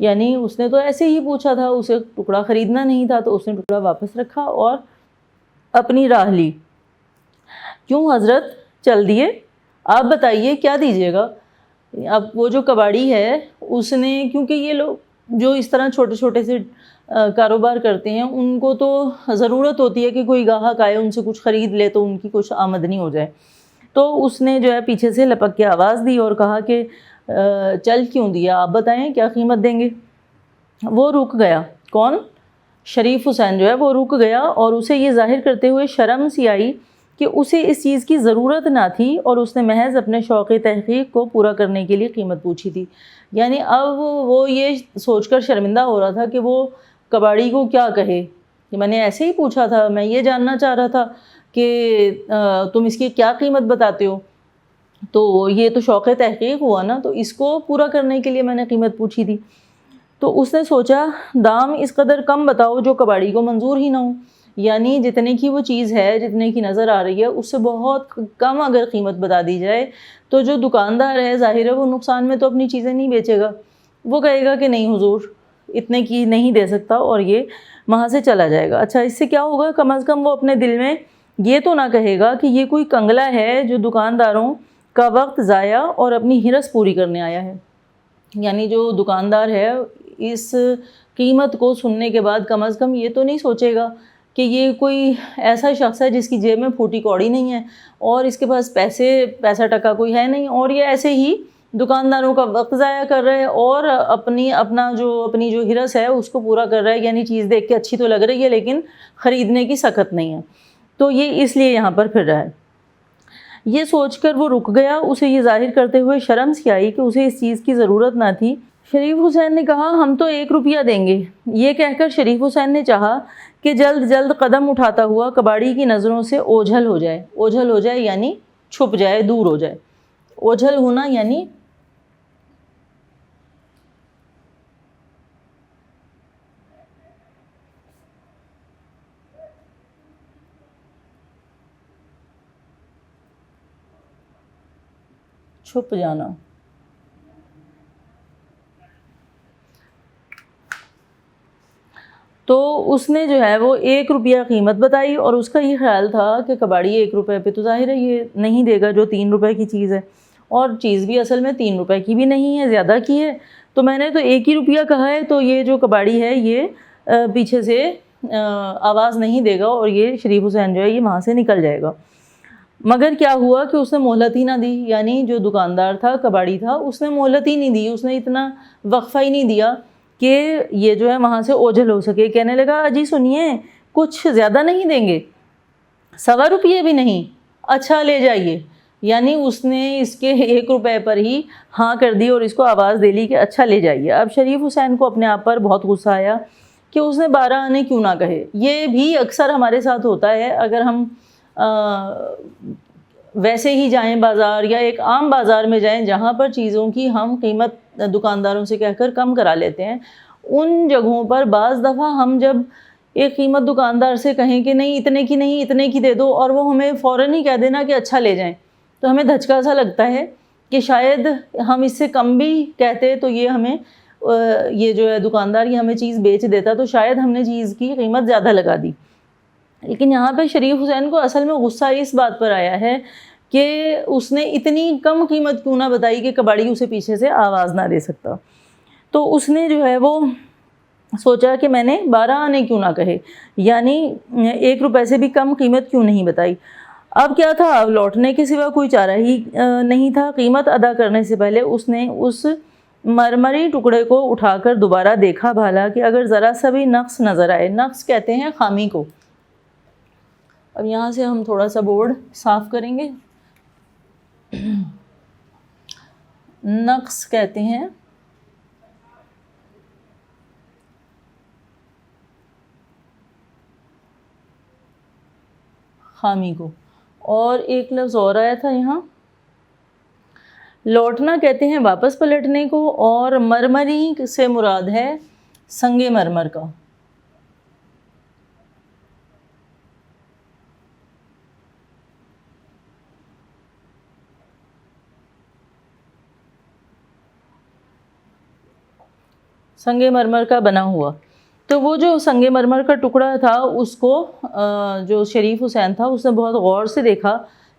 یعنی اس نے تو ایسے ہی پوچھا تھا، اسے ٹکڑا خریدنا نہیں تھا، تو اس نے ٹکڑا واپس رکھا اور اپنی راہ لی۔ کیوں حضرت چل دیے؟ آپ بتائیے کیا دیجیے گا؟ اب وہ جو کباڑی ہے اس نے، کیونکہ یہ لوگ جو اس طرح چھوٹے چھوٹے سے کاروبار کرتے ہیں ان کو تو ضرورت ہوتی ہے کہ کوئی گاہک آئے ان سے کچھ خرید لے تو ان کی کچھ آمدنی ہو جائے، تو اس نے جو ہے پیچھے سے لپک کے آواز دی اور کہا کہ چل کیوں دیا، آپ بتائیں کیا قیمت دیں گے؟ وہ رک گیا۔ کون؟ شریف حسین جو ہے وہ رک گیا، اور اسے یہ ظاہر کرتے ہوئے شرم سی آئی کہ اسے اس چیز کی ضرورت نہ تھی، اور اس نے محض اپنے شوق تحقیق کو پورا کرنے کے لیے قیمت پوچھی تھی۔ یعنی اب وہ یہ سوچ کر شرمندہ ہو رہا تھا کہ وہ کباڑی کو کیا کہے کہ میں نے ایسے ہی پوچھا تھا، میں یہ جاننا چاہ رہا تھا کہ تم اس کی کیا قیمت بتاتے ہو، تو یہ تو شوق تحقیق ہوا نا، تو اس کو پورا کرنے کے لیے میں نے قیمت پوچھی تھی۔ تو اس نے سوچا دام اس قدر کم بتاؤ جو کباڑی کو منظور ہی نہ ہو، یعنی جتنے کی وہ چیز ہے، جتنے کی نظر آ رہی ہے اس سے بہت کم اگر قیمت بتا دی جائے تو جو دکاندار ہے ظاہر ہے وہ نقصان میں تو اپنی چیزیں نہیں بیچے گا، وہ کہے گا کہ نہیں حضور اتنے کی نہیں دے سکتا، اور یہ وہاں سے چلا جائے گا۔ اچھا اس سے کیا ہوگا، کم از کم وہ اپنے دل میں یہ تو نہ کہے گا کہ یہ کوئی کنگلا ہے جو دکانداروں کا وقت ضائع اور اپنی ہرس پوری کرنے آیا ہے۔ یعنی جو دکاندار ہے اس قیمت کو سننے کے بعد کم از کم یہ تو نہیں سوچے گا کہ یہ کوئی ایسا شخص ہے جس کی جیب میں پھوٹی کوڑی نہیں ہے اور اس کے پاس پیسہ ٹکا کوئی ہے نہیں، اور یہ ایسے ہی دکانداروں کا وقت ضائع کر رہا ہے اور اپنی جو ہرس ہے اس کو پورا کر رہا ہے، یعنی چیز دیکھ کے اچھی تو لگ رہی ہے لیکن خریدنے کی سخت نہیں ہے، تو یہ اس لیے یہاں پر پھر رہا ہے۔ یہ سوچ کر وہ رک گیا، اسے یہ ظاہر کرتے ہوئے شرم سی آئی کہ اسے اس چیز کی ضرورت نہ تھی۔ شریف حسین نے کہا ہم تو 1 روپیہ دیں گے۔ یہ کہہ کر شریف حسین نے چاہا کہ جلد جلد قدم اٹھاتا ہوا کباڑی کی نظروں سے اوجھل ہو جائے۔ اوجھل ہو جائے یعنی چھپ جائے، دور ہو جائے۔ اوجھل ہونا یعنی چھپ جانا۔ تو اس نے جو ہے وہ 1 روپیہ قیمت بتائی اور اس کا یہ خیال تھا کہ کباڑی 1 روپے پہ تو ظاہر ہے یہ نہیں دے گا جو 3 روپے کی چیز ہے، اور چیز بھی اصل میں 3 روپے کی بھی نہیں ہے، زیادہ کی ہے، تو میں نے تو 1 ہی روپیہ کہا ہے، تو یہ جو کباڑی ہے یہ پیچھے سے آواز نہیں دے گا اور یہ شریف حسین جو ہے یہ وہاں سے نکل جائے گا۔ مگر کیا ہوا کہ اس نے مہلت ہی نہ دی، یعنی جو دکاندار تھا، کباڑی تھا، اس نے مہلت ہی نہیں دی، اس نے اتنا وقفہ ہی نہیں دیا کہ یہ جو ہے وہاں سے اوجھل ہو سکے۔ کہنے لگا جی سنیے، کچھ زیادہ نہیں دیں گے؟ 1.25 بھی نہیں؟ اچھا لے جائیے۔ یعنی اس نے اس کے 1 روپے پر ہی ہاں کر دی اور اس کو آواز دے لی کہ اچھا لے جائیے۔ اب شریف حسین کو اپنے آپ پر بہت غصہ آیا کہ اس نے 12 آنے کیوں نہ کہے۔ یہ بھی اکثر ہمارے ساتھ ہوتا ہے، اگر ہم ویسے ہی جائیں بازار یا ایک عام بازار میں جائیں جہاں پر چیزوں کی ہم قیمت دکانداروں سے کہہ کر کم کرا لیتے ہیں، ان جگہوں پر بعض دفعہ ہم جب ایک قیمت دکاندار سے کہیں کہ نہیں اتنے کی نہیں، اتنے کی دے دو، اور وہ ہمیں فوراً ہی کہہ دینا کہ اچھا لے جائیں، تو ہمیں دھچکا سا لگتا ہے کہ شاید ہم اس سے کم بھی کہتے تو یہ ہمیں یہ جو ہے دکاندار یہ ہمیں چیز بیچ دیتا، تو شاید ہم نے چیز کی قیمت زیادہ لگا دی۔ لیکن یہاں پہ شریف حسین کو اصل میں غصہ اس بات پر آیا ہے کہ اس نے اتنی کم قیمت کیوں نہ بتائی کہ کباڑی اسے پیچھے سے آواز نہ دے سکتا۔ تو اس نے جو ہے وہ سوچا کہ میں نے 12 آنے کیوں نہ کہے، یعنی 1 روپے سے بھی کم قیمت کیوں نہیں بتائی۔ اب کیا تھا، اب لوٹنے کے سوا کوئی چارہ ہی نہیں تھا۔ قیمت ادا کرنے سے پہلے اس نے اس مرمری ٹکڑے کو اٹھا کر دوبارہ دیکھا بھالا کہ اگر ذرا سا بھی نقص نظر آئے۔ نقص کہتے ہیں خامی کو۔ اب یہاں سے ہم تھوڑا سا بورڈ صاف کریں گے۔ نقص کہتے ہیں خامی کو، اور ایک لفظ اور آیا تھا یہاں، لوٹنا کہتے ہیں واپس پلٹنے کو، اور مرمری سے مراد ہے سنگ مرمر کا۔ سنگ مرمر کا بنا ہوا، تو وہ جو سنگ مرمر کا ٹکڑا تھا اس کو جو شریف حسین تھا اس نے بہت غور سے دیکھا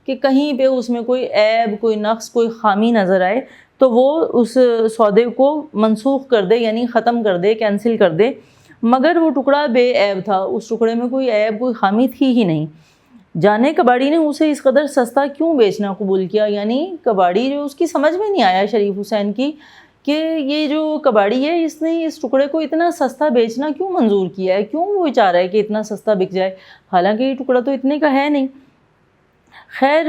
کہ کہیں پہ اس میں کوئی عیب، کوئی نقص، کوئی خامی نظر آئے تو وہ اس سودے کو منسوخ کر دے، یعنی ختم کر دے، کینسل کر دے۔ مگر وہ ٹکڑا بے عیب تھا، اس ٹکڑے میں کوئی عیب، کوئی خامی تھی ہی نہیں۔ جانے کباڑی نے اسے اس قدر سستا کیوں بیچنا قبول کیا، یعنی کباڑی جو اس کی سمجھ میں نہیں آیا شریف حسین کی کہ یہ جو کباڑی ہے اس نے اس ٹکڑے کو اتنا سستا بیچنا کیوں منظور کیا ہے، کیوں وہ چاہ رہا ہے کہ اتنا سستا بک جائے، حالانکہ یہ ٹکڑا تو اتنے کا ہے نہیں۔ خیر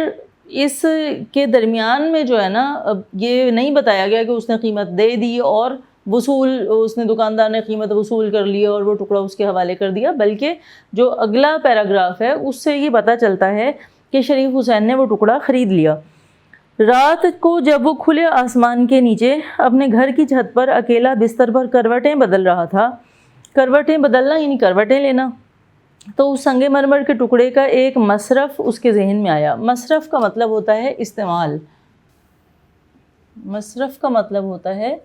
اس کے درمیان میں جو ہے نا، اب یہ نہیں بتایا گیا کہ اس نے قیمت دے دی اور اس نے دکاندار نے قیمت وصول کر لی اور وہ ٹکڑا اس کے حوالے کر دیا، بلکہ جو اگلا پیراگراف ہے اس سے یہ پتہ چلتا ہے کہ شریف حسین نے وہ ٹکڑا خرید لیا۔ رات کو جب وہ کھلے آسمان کے نیچے اپنے گھر کی چھت پر اکیلا بستر پر کروٹیں بدل رہا تھا، کروٹیں بدلنا یعنی کروٹیں لینا، تو اس سنگ مرمر کے ٹکڑے کا ایک مصرف اس کے ذہن میں آیا۔ مصرف کا مطلب ہوتا ہے استعمال، مصرف کا مطلب ہوتا ہے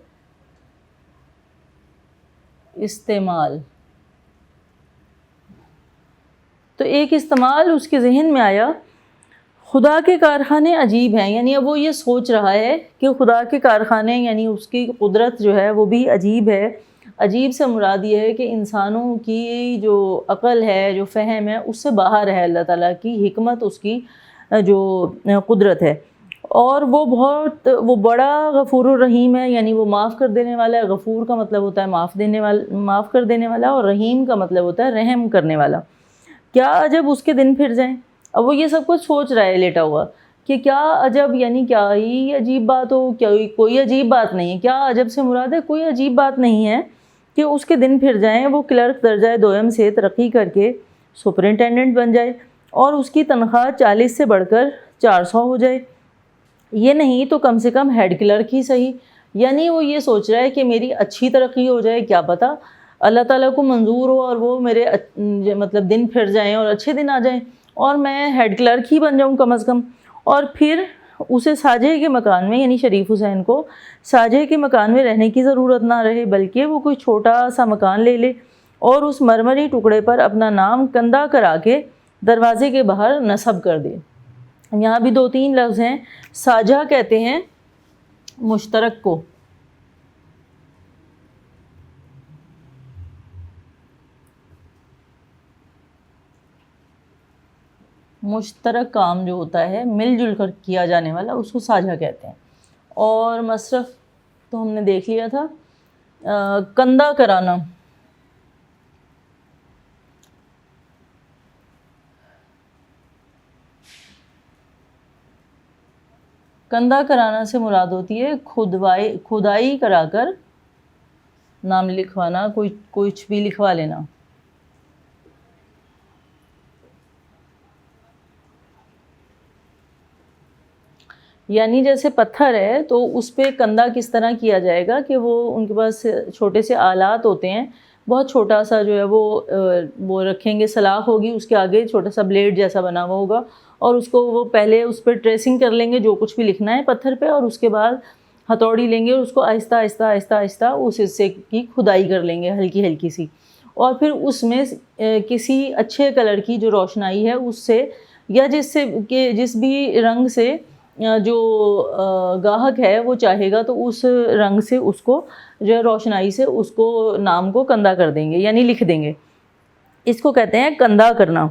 استعمال، تو ایک استعمال اس کے ذہن میں آیا۔ خدا کے کارخانے عجیب ہیں، یعنی اب وہ یہ سوچ رہا ہے کہ خدا کے کارخانے یعنی اس کی قدرت جو ہے وہ بھی عجیب ہے۔ عجیب سے مراد یہ ہے کہ انسانوں کی جو عقل ہے، جو فہم ہے، اس سے باہر ہے اللہ تعالیٰ کی حکمت، اس کی جو قدرت ہے۔ اور وہ بڑا غفور الرحیم ہے، یعنی وہ معاف کر دینے والا ہے۔ غفور کا مطلب ہوتا ہے معاف کر دینے والا، اور رحیم کا مطلب ہوتا ہے رحم کرنے والا۔ کیا عجب اس کے دن پھر جائیں۔ اب وہ یہ سب کچھ سوچ رہا ہے لیٹا ہوا کہ کیا عجب، یعنی کیا ہی عجیب بات ہو، کیا کوئی عجیب بات نہیں ہے۔ کیا عجب سے مراد ہے کوئی عجیب بات نہیں ہے کہ اس کے دن پھر جائیں، وہ کلرک درجہ دوم سے ترقی کر کے سپرنٹینڈنٹ بن جائے اور اس کی تنخواہ 40 سے بڑھ کر 400 ہو جائے۔ یہ نہیں تو کم سے کم ہیڈ کلرک ہی صحیح۔ یعنی وہ یہ سوچ رہا ہے کہ میری اچھی ترقی ہو جائے، کیا پتہ اللہ تعالیٰ کو منظور ہو اور وہ میرے مطلب دن پھر جائیں اور اچھے دن آ جائیں اور میں ہیڈ کلرک ہی بن جاؤں کم از کم۔ اور پھر اسے ساجھے کے مکان میں، یعنی شریف حسین کو ساجھے کے مکان میں رہنے کی ضرورت نہ رہے، بلکہ وہ کوئی چھوٹا سا مکان لے لے اور اس مرمری ٹکڑے پر اپنا نام کندہ کرا کے دروازے کے باہر نصب کر دے۔ یہاں بھی 2-3 لفظ ہیں۔ ساجھا کہتے ہیں مشترک کو، مشترک کام جو ہوتا ہے مل جل کر کیا جانے والا، اس کو ساجھا کہتے ہیں۔ اور مصرف تو ہم نے دیکھ لیا تھا۔ کندہ کرانا، کندہ کرانا سے مراد ہوتی ہے کھدائی کرا کر نام لکھوانا، کچھ بھی لکھوا لینا۔ یعنی جیسے پتھر ہے تو اس پہ کندہ کس طرح کیا جائے گا کہ وہ ان کے پاس چھوٹے سے آلات ہوتے ہیں، بہت چھوٹا سا جو ہے وہ رکھیں گے، سلاخ ہوگی، اس کے آگے چھوٹا سا بلیڈ جیسا بنا ہوا ہوگا اور اس کو وہ پہلے اس پہ ٹریسنگ کر لیں گے جو کچھ بھی لکھنا ہے پتھر پہ، اور اس کے بعد ہتھوڑی لیں گے اور اس کو آہستہ آہستہ آہستہ آہستہ اس حصے کی کھدائی کر لیں گے ہلکی ہلکی سی، اور پھر اس میں کسی اچھے کلر کی جو روشنائی ہے اس سے، یا جس بھی رنگ سے جو گاہک ہے وہ چاہے گا تو اس رنگ سے اس کو جو ہے روشنائی سے اس کو نام کو کندہ کر دیں گے، یعنی لکھ دیں گے۔ اس کو کہتے ہیں کندہ کرنا۔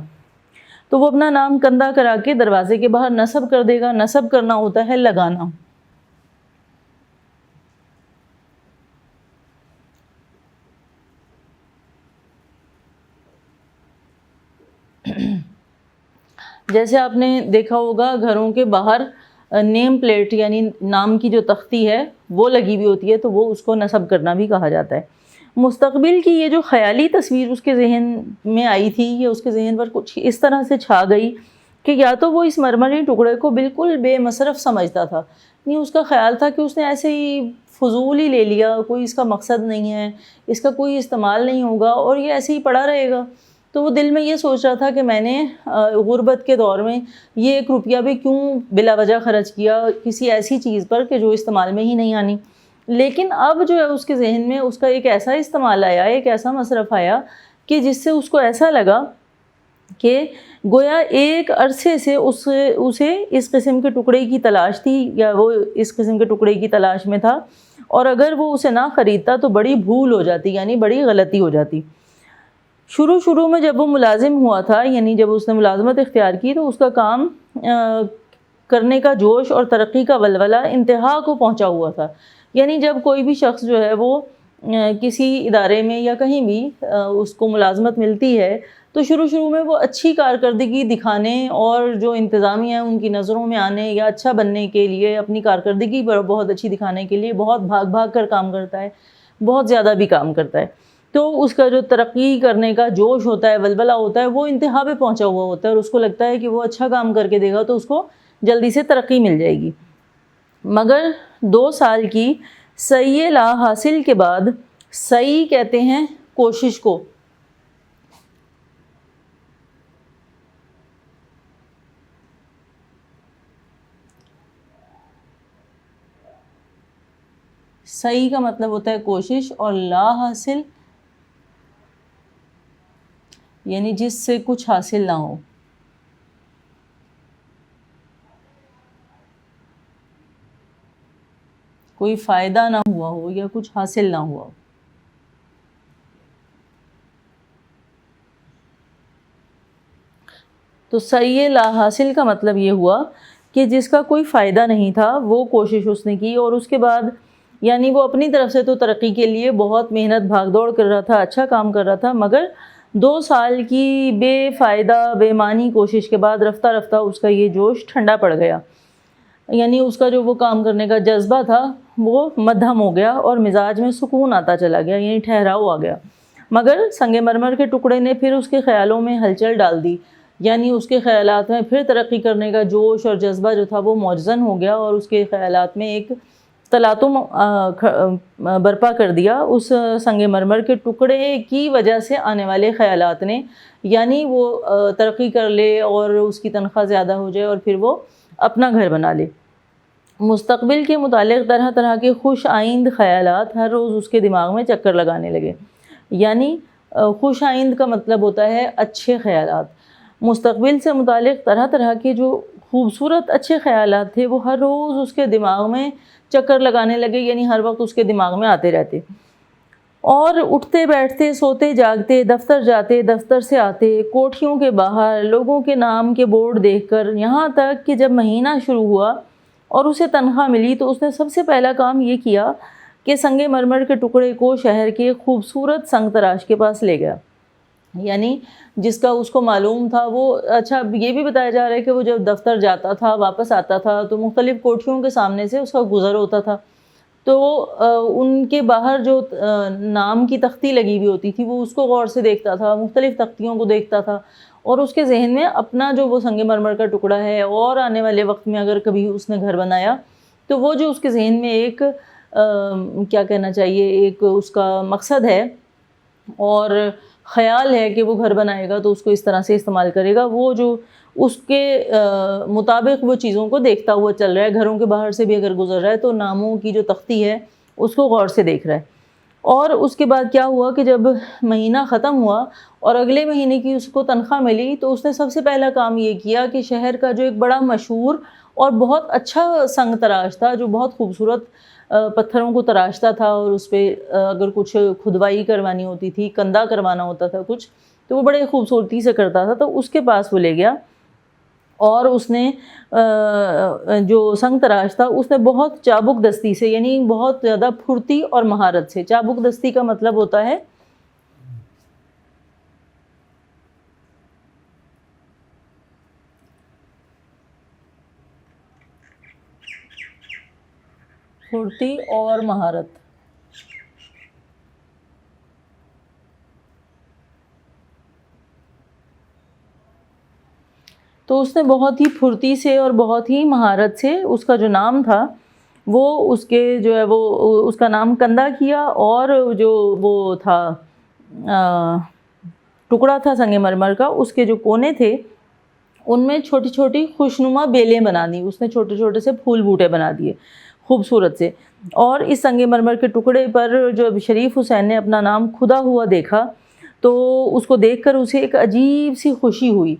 تو وہ اپنا نام کندہ کرا کے دروازے کے باہر نصب کر دے گا۔ نصب کرنا ہوتا ہے لگانا۔ جیسے آپ نے دیکھا ہوگا گھروں کے باہر نیم پلیٹ یعنی نام کی جو تختی ہے وہ لگی ہوئی ہوتی ہے، تو وہ اس کو نصب کرنا بھی کہا جاتا ہے۔ مستقبل کی یہ جو خیالی تصویر اس کے ذہن میں آئی تھی، یہ اس کے ذہن پر کچھ اس طرح سے چھا گئی کہ یا تو وہ اس مرمری ٹکڑے کو بالکل بے مصرف سمجھتا تھا، نہیں اس کا خیال تھا کہ اس نے ایسے ہی فضول ہی لے لیا، کوئی اس کا مقصد نہیں ہے، اس کا کوئی استعمال نہیں ہوگا اور یہ ایسے ہی پڑا رہے گا۔ تو وہ دل میں یہ سوچ رہا تھا کہ میں نے غربت کے دور میں یہ 1 روپیہ بھی کیوں بلا وجہ خرچ کیا کسی ایسی چیز پر کہ جو استعمال میں ہی نہیں آنی۔ لیکن اب جو ہے اس کے ذہن میں اس کا ایک ایسا استعمال آیا، ایک ایسا مصرف آیا کہ جس سے اس کو ایسا لگا کہ گویا ایک عرصے سے اسے اس قسم کے ٹکڑے کی تلاش تھی، یا وہ اس قسم کے ٹکڑے کی تلاش میں تھا، اور اگر وہ اسے نہ خریدتا تو بڑی بھول ہو جاتی، یعنی بڑی غلطی ہو جاتی۔ شروع میں جب وہ ملازم ہوا تھا، یعنی جب اس نے ملازمت اختیار کی، تو اس کا کام کرنے کا جوش اور ترقی کا ولولہ انتہا کو پہنچا ہوا تھا۔ یعنی جب کوئی بھی شخص جو ہے وہ کسی ادارے میں یا کہیں بھی اس کو ملازمت ملتی ہے تو شروع میں وہ اچھی کارکردگی دکھانے اور جو انتظامیہ ان کی نظروں میں آنے یا اچھا بننے کے لیے، اپنی کارکردگی پر بہت اچھی دکھانے کے لیے بہت بھاگ کر کام کرتا ہے، بہت زیادہ بھی کام کرتا ہے۔ تو اس کا جو ترقی کرنے کا جوش ہوتا ہے، ولولہ ہوتا ہے، وہ انتہا پہ پہنچا ہوا ہوتا ہے اور اس کو لگتا ہے کہ وہ اچھا کام کر کے دے گا تو اس کو جلدی سے ترقی مل جائے گی۔ مگر 2 سال کی سعی لا حاصل کے بعد، سعی کہتے ہیں کوشش کو، سعی کا مطلب ہوتا ہے کوشش، اور لا حاصل یعنی جس سے کچھ حاصل نہ ہو۔ کوئی فائدہ نہ ہوا ہو یا کچھ حاصل نہ ہوا ہو. تو سعی لا حاصل کا مطلب یہ ہوا کہ جس کا کوئی فائدہ نہیں تھا وہ کوشش اس نے کی، اور اس کے بعد یعنی وہ اپنی طرف سے تو ترقی کے لیے بہت محنت بھاگ دوڑ کر رہا تھا، اچھا کام کر رہا تھا، مگر 2 سال کی بے فائدہ بے معنی کوشش کے بعد رفتہ رفتہ اس کا یہ جوش ٹھنڈا پڑ گیا. یعنی اس کا جو وہ کام کرنے کا جذبہ تھا وہ مدھم ہو گیا اور مزاج میں سکون آتا چلا گیا، یعنی ٹھہراؤ آ گیا. مگر سنگ مرمر کے ٹکڑے نے پھر اس کے خیالوں میں ہلچل ڈال دی، یعنی اس کے خیالات میں پھر ترقی کرنے کا جوش اور جذبہ جو تھا وہ موجزن ہو گیا، اور اس کے خیالات میں ایک تلاطم برپا کر دیا اس سنگ مرمر کے ٹکڑے کی وجہ سے آنے والے خیالات نے. یعنی وہ ترقی کر لے اور اس کی تنخواہ زیادہ ہو جائے اور پھر وہ اپنا گھر بنا لے. مستقبل کے متعلق طرح طرح کے خوش آئند خیالات ہر روز اس کے دماغ میں چکر لگانے لگے. یعنی خوش آئند کا مطلب ہوتا ہے اچھے خیالات. مستقبل سے متعلق طرح طرح کے جو خوبصورت اچھے خیالات تھے وہ ہر روز اس کے دماغ میں چکر لگانے لگے، یعنی ہر وقت اس کے دماغ میں آتے رہتے، اور اٹھتے بیٹھتے سوتے جاگتے دفتر جاتے دفتر سے آتے، کوٹھیوں کے باہر لوگوں کے نام کے بورڈ دیکھ کر، یہاں تک کہ جب مہینہ شروع ہوا اور اسے تنخواہ ملی تو اس نے سب سے پہلا کام یہ کیا کہ سنگ مرمر کے ٹکڑے کو شہر کے خوبصورت سنگ تراش کے پاس لے گیا. یعنی جس کا اس کو معلوم تھا وہ اچھا یہ بھی بتایا جا رہا ہے کہ وہ جب دفتر جاتا تھا واپس آتا تھا تو مختلف کوٹھیوں کے سامنے سے اس کا گزر ہوتا تھا، تو ان کے باہر جو نام کی تختی لگی ہوئی ہوتی تھی وہ اس کو غور سے دیکھتا تھا، مختلف تختیوں کو دیکھتا تھا، اور اس کے ذہن میں اپنا جو وہ سنگ مرمر کا ٹکڑا ہے اور آنے والے وقت میں اگر کبھی اس نے گھر بنایا تو وہ جو اس کے ذہن میں ایک کیا کہنا چاہیے ایک اس کا مقصد ہے اور خیال ہے کہ وہ گھر بنائے گا تو اس کو اس طرح سے استعمال کرے گا، وہ جو اس کے مطابق وہ چیزوں کو دیکھتا ہوا چل رہا ہے. گھروں کے باہر سے بھی اگر گزر رہا ہے تو ناموں کی جو تختی ہے اس کو غور سے دیکھ رہا ہے. اور اس کے بعد کیا ہوا کہ جب مہینہ ختم ہوا اور اگلے مہینے کی اس کو تنخواہ ملی تو اس نے سب سے پہلا کام یہ کیا کہ شہر کا جو ایک بڑا مشہور اور بہت اچھا سنگ تراش تھا، جو بہت خوبصورت پتھروں کو تراشتا تھا اور اس پہ اگر کچھ کھدوائی کروانی ہوتی تھی، کندہ کروانا ہوتا تھا کچھ، تو وہ بڑے خوبصورتی سے کرتا تھا. تو اس کے پاس وہ لے گیا اور اس نے جو سنگ تراش تھا اس نے بہت چابک دستی سے، یعنی بہت زیادہ پھرتی اور مہارت سے. چابک دستی کا مطلب ہوتا ہے پھرتی اور مہارت. تو اس نے بہت ہی پھرتی سے اور بہت ہی مہارت سے اس کا جو نام تھا وہ اس کے جو ہے وہ اس کا نام کندہ کیا، اور جو وہ تھا ٹکڑا تھا سنگ مرمر کا اس کے جو کونے تھے ان میں چھوٹی چھوٹی خوشنما بیلیں بنا دی. اس نے چھوٹے چھوٹے سے پھول بوٹے بنا دیے خوبصورت سے. اور اس سنگ مرمر کے ٹکڑے پر جو شریف حسین نے اپنا نام کھدا ہوا دیکھا تو اس کو دیکھ کر اسے ایک عجیب سی خوشی ہوئی.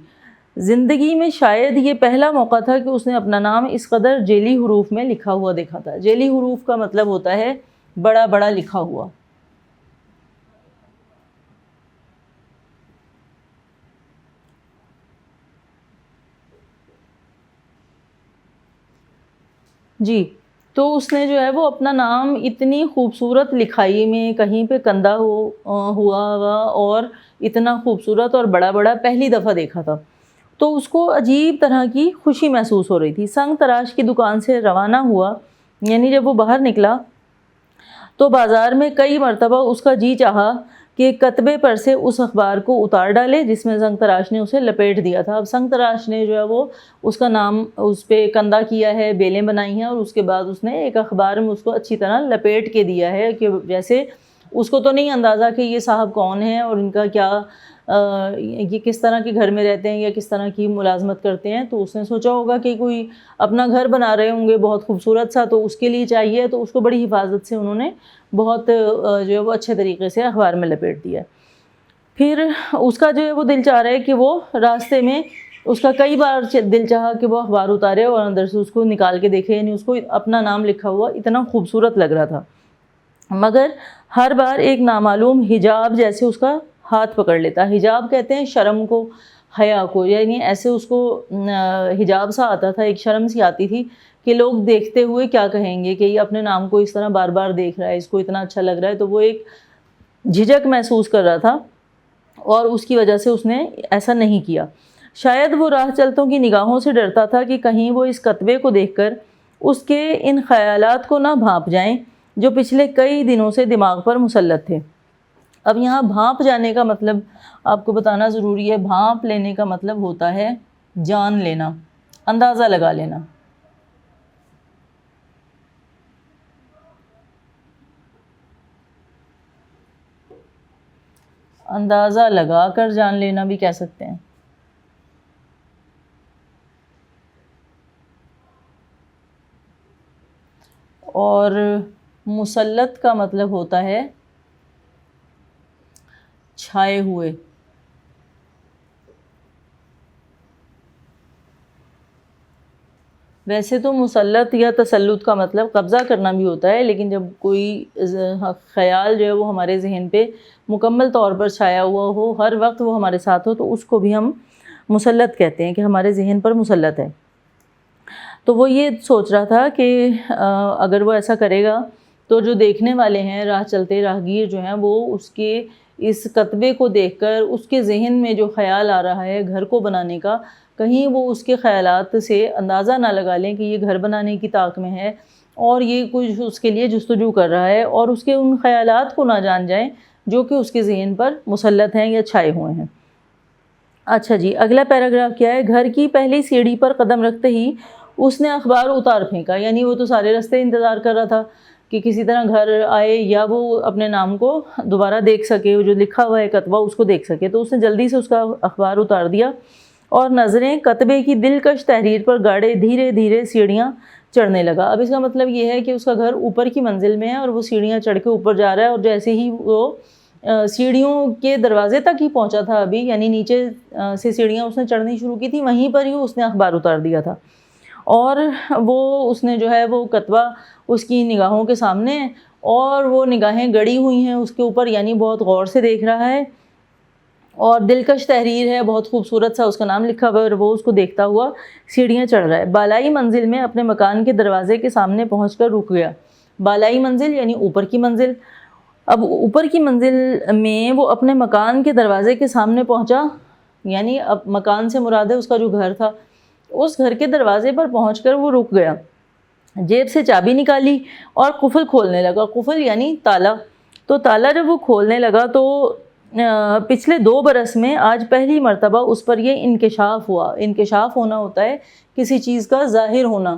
زندگی میں شاید یہ پہلا موقع تھا کہ اس نے اپنا نام اس قدر جیلی حروف میں لکھا ہوا دیکھا تھا. جیلی حروف کا مطلب ہوتا ہے بڑا بڑا لکھا ہوا. جی تو اس نے جو ہے وہ اپنا نام اتنی خوبصورت لکھائی میں کہیں پہ کندہ ہوا اور اتنا خوبصورت اور بڑا بڑا پہلی دفعہ دیکھا تھا، تو اس کو عجیب طرح کی خوشی محسوس ہو رہی تھی. سنگ تراش کی دکان سے روانہ ہوا، یعنی جب وہ باہر نکلا تو بازار میں کئی مرتبہ اس کا جی چاہا کہ کتبے پر سے اس اخبار کو اتار ڈالے جس میں سنگ تراش نے اسے لپیٹ دیا تھا. اب سنگ تراش نے جو ہے وہ اس کا نام اس پہ کندہ کیا ہے، بیلیں بنائی ہیں، اور اس کے بعد اس نے ایک اخبار میں اس کو اچھی طرح لپیٹ کے دیا ہے کہ جیسے اس کو تو نہیں اندازہ کہ یہ صاحب کون ہیں اور ان کا کیا یہ کس طرح کے گھر میں رہتے ہیں یا کس طرح کی ملازمت کرتے ہیں. تو اس نے سوچا ہوگا کہ کوئی اپنا گھر بنا رہے ہوں گے بہت خوبصورت سا، تو اس کے لیے چاہیے، تو اس کو بڑی حفاظت سے انہوں نے بہت جو ہے وہ اچھے طریقے سے اخبار میں لپیٹ دیا. پھر اس کا جو ہے وہ دل چاہ رہا ہے کہ وہ راستے میں اس کا کئی بار دل چاہا کہ وہ اخبار اتارے اور اندر سے اس کو نکال کے دیکھے، یعنی اس کو اپنا نام لکھا ہوا اتنا خوبصورت لگ رہا تھا، مگر ہر بار ایک نامعلوم حجاب جیسے اس کا ہاتھ پکڑ لیتا. حجاب کہتے ہیں شرم کو، حیا کو، یعنی ایسے اس کو حجاب سا آتا تھا، ایک شرم سی آتی تھی کہ لوگ دیکھتے ہوئے کیا کہیں گے کہ یہ اپنے نام کو اس طرح بار بار دیکھ رہا ہے، اس کو اتنا اچھا لگ رہا ہے. تو وہ ایک جھجک محسوس کر رہا تھا اور اس کی وجہ سے اس نے ایسا نہیں کیا. شاید وہ راہ چلتوں کی نگاہوں سے ڈرتا تھا کہ کہیں وہ اس کتبے کو دیکھ کر اس کے ان خیالات کو نہ بھانپ جائیں جو پچھلے کئی دنوں سے دماغ پر مسلط تھے. اب یہاں بھانپ جانے کا مطلب آپ کو بتانا ضروری ہے. بھانپ لینے کا مطلب ہوتا ہے جان لینا، اندازہ لگا لینا. اندازہ لگا کر جان لینا بھی کہہ سکتے ہیں. اور مسلط کا مطلب ہوتا ہے چھائے ہوئے. ویسے تو مسلط یا تسلط کا مطلب قبضہ کرنا بھی ہوتا ہے، لیکن جب کوئی خیال جو ہے وہ ہمارے ذہن پہ مکمل طور پر چھایا ہوا ہو، ہر وقت وہ ہمارے ساتھ ہو، تو اس کو بھی ہم مسلط کہتے ہیں کہ ہمارے ذہن پر مسلط ہے. تو وہ یہ سوچ رہا تھا کہ اگر وہ ایسا کرے گا تو جو دیکھنے والے ہیں، راہ چلتے راہگیر جو ہیں، وہ اس کے اس کتبے کو دیکھ کر اس کے ذہن میں جو خیال آ رہا ہے گھر کو بنانے کا، کہیں وہ اس کے خیالات سے اندازہ نہ لگا لیں کہ یہ گھر بنانے کی طاق میں ہے اور یہ کچھ اس کے لیے جستجو کر رہا ہے، اور اس کے ان خیالات کو نہ جان جائیں جو کہ اس کے ذہن پر مسلط ہیں یا چھائے ہوئے ہیں. اچھا جی، اگلا پیراگراف کیا ہے؟ گھر کی پہلی سیڑھی پر قدم رکھتے ہی اس نے اخبار اتار پھینکا. یعنی وہ تو سارے راستے انتظار کر رہا تھا کہ کسی طرح گھر آئے یا وہ اپنے نام کو دوبارہ دیکھ سکے، جو لکھا ہوا ہے کتبہ اس کو دیکھ سکے. تو اس نے جلدی سے اس کا اخبار اتار دیا اور نظریں کتبے کی دلکش تحریر پر گاڑے دھیرے دھیرے سیڑھیاں چڑھنے لگا. اب اس کا مطلب یہ ہے کہ اس کا گھر اوپر کی منزل میں ہے اور وہ سیڑھیاں چڑھ کے اوپر جا رہا ہے، اور جیسے ہی وہ سیڑھیوں کے دروازے تک ہی پہنچا تھا ابھی، یعنی نیچے سے سیڑھیاں اس نے چڑھنی شروع کی تھی، وہیں پر ہی اس نے اخبار اتار دیا تھا. اور وہ اس نے جو ہے وہ کتبہ اس کی نگاہوں کے سامنے ہے اور وہ نگاہیں گڑی ہوئی ہیں اس کے اوپر، یعنی بہت غور سے دیکھ رہا ہے اور دلکش تحریر ہے، بہت خوبصورت سا اس کا نام لکھا ہوا ہے اور وہ اس کو دیکھتا ہوا سیڑھیاں چڑھ رہا ہے. بالائی منزل میں اپنے مکان کے دروازے کے سامنے پہنچ کر رک گیا. بالائی منزل یعنی اوپر کی منزل. اب اوپر کی منزل میں وہ اپنے مکان کے دروازے کے سامنے پہنچا، یعنی اب مکان سے مراد ہے اس کا جو گھر تھا. اس گھر کے دروازے پر پہنچ کر وہ رک گیا، جیب سے چابی نکالی اور قفل کھولنے لگا. قفل یعنی تالا. تو تالا جب وہ کھولنے لگا تو پچھلے 2 برس میں آج پہلی مرتبہ اس پر یہ انکشاف ہوا. انکشاف ہونا ہوتا ہے کسی چیز کا ظاہر ہونا.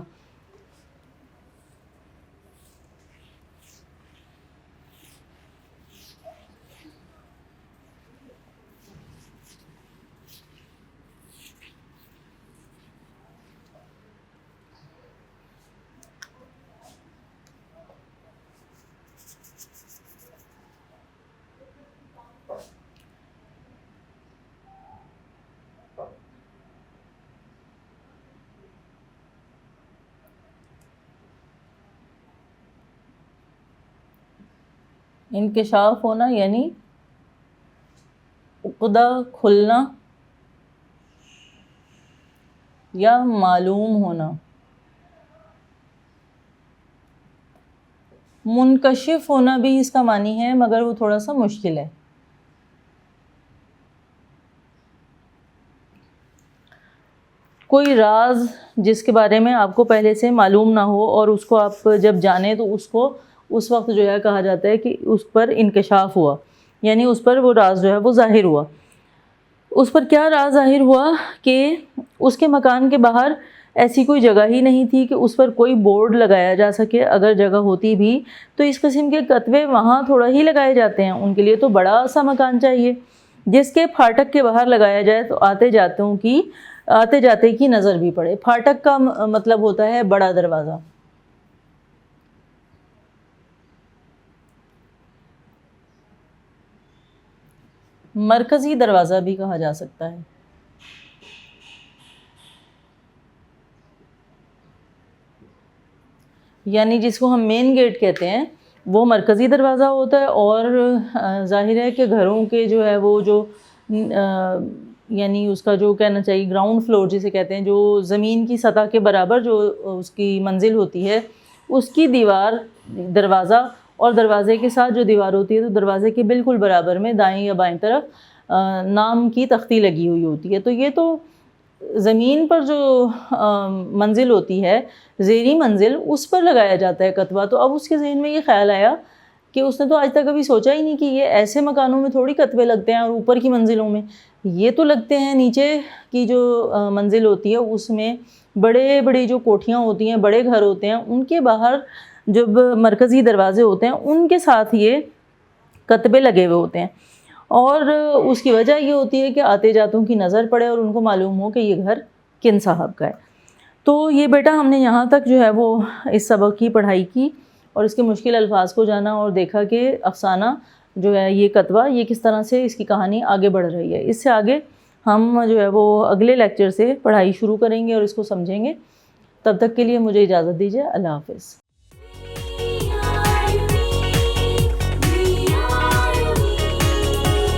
انکشاف ہونا یعنی عقدہ کھلنا یا معلوم ہونا. منکشف ہونا بھی اس کا معنی ہے، مگر وہ تھوڑا سا مشکل ہے. کوئی راز جس کے بارے میں آپ کو پہلے سے معلوم نہ ہو اور اس کو آپ جب جانیں تو اس کو اس وقت جو ہے کہا جاتا ہے کہ اس پر انکشاف ہوا، یعنی اس پر وہ راز جو ہے وہ ظاہر ہوا. اس پر کیا راز ظاہر ہوا کہ اس کے مکان کے باہر ایسی کوئی جگہ ہی نہیں تھی کہ اس پر کوئی بورڈ لگایا جا سکے. اگر جگہ ہوتی بھی تو اس قسم کے کتبے وہاں تھوڑا ہی لگائے جاتے ہیں، ان کے لیے تو بڑا سا مکان چاہیے جس کے پھاٹک کے باہر لگایا جائے تو آتے جاتے کی نظر بھی پڑے. پھاٹک کا مطلب ہوتا ہے بڑا دروازہ. مرکزی دروازہ بھی کہا جا سکتا ہے. یعنی جس کو ہم مین گیٹ کہتے ہیں وہ مرکزی دروازہ ہوتا ہے، اور ظاہر ہے کہ گھروں کے جو ہے وہ جو یعنی اس کا جو کہنا چاہیے گراؤنڈ فلور جسے کہتے ہیں، جو زمین کی سطح کے برابر جو اس کی منزل ہوتی ہے، اس کی دیوار دروازہ، اور دروازے کے ساتھ جو دیوار ہوتی ہے تو دروازے کے بالکل برابر میں دائیں یا بائیں طرف نام کی تختی لگی ہوئی ہوتی ہے۔ تو یہ تو زمین پر جو منزل ہوتی ہے، زیریں منزل، اس پر لگایا جاتا ہے کتبہ۔ تو اب اس کے ذہن میں یہ خیال آیا کہ اس نے تو آج تک کبھی سوچا ہی نہیں کہ یہ ایسے مکانوں میں تھوڑی کتبے لگتے ہیں اور اوپر کی منزلوں میں، یہ تو لگتے ہیں نیچے کی جو منزل ہوتی ہے اس میں، بڑے بڑی جو کوٹھیاں ہوتی ہیں، بڑے گھر ہوتے ہیں، ان کے باہر جب مرکزی دروازے ہوتے ہیں ان کے ساتھ یہ کتبے لگے ہوئے ہوتے ہیں، اور اس کی وجہ یہ ہوتی ہے کہ آتے جاتوں کی نظر پڑے اور ان کو معلوم ہو کہ یہ گھر کن صاحب کا ہے۔ تو یہ بیٹا ہم نے یہاں تک جو ہے وہ اس سبق کی پڑھائی کی اور اس کے مشکل الفاظ کو جانا، اور دیکھا کہ افسانہ جو ہے یہ کتبہ یہ کس طرح سے اس کی کہانی آگے بڑھ رہی ہے۔ اس سے آگے ہم جو ہے وہ اگلے لیکچر سے پڑھائی شروع کریں گے اور اس کو سمجھیں گے۔ تب تک کے لیے مجھے اجازت دیجیے، اللہ حافظ۔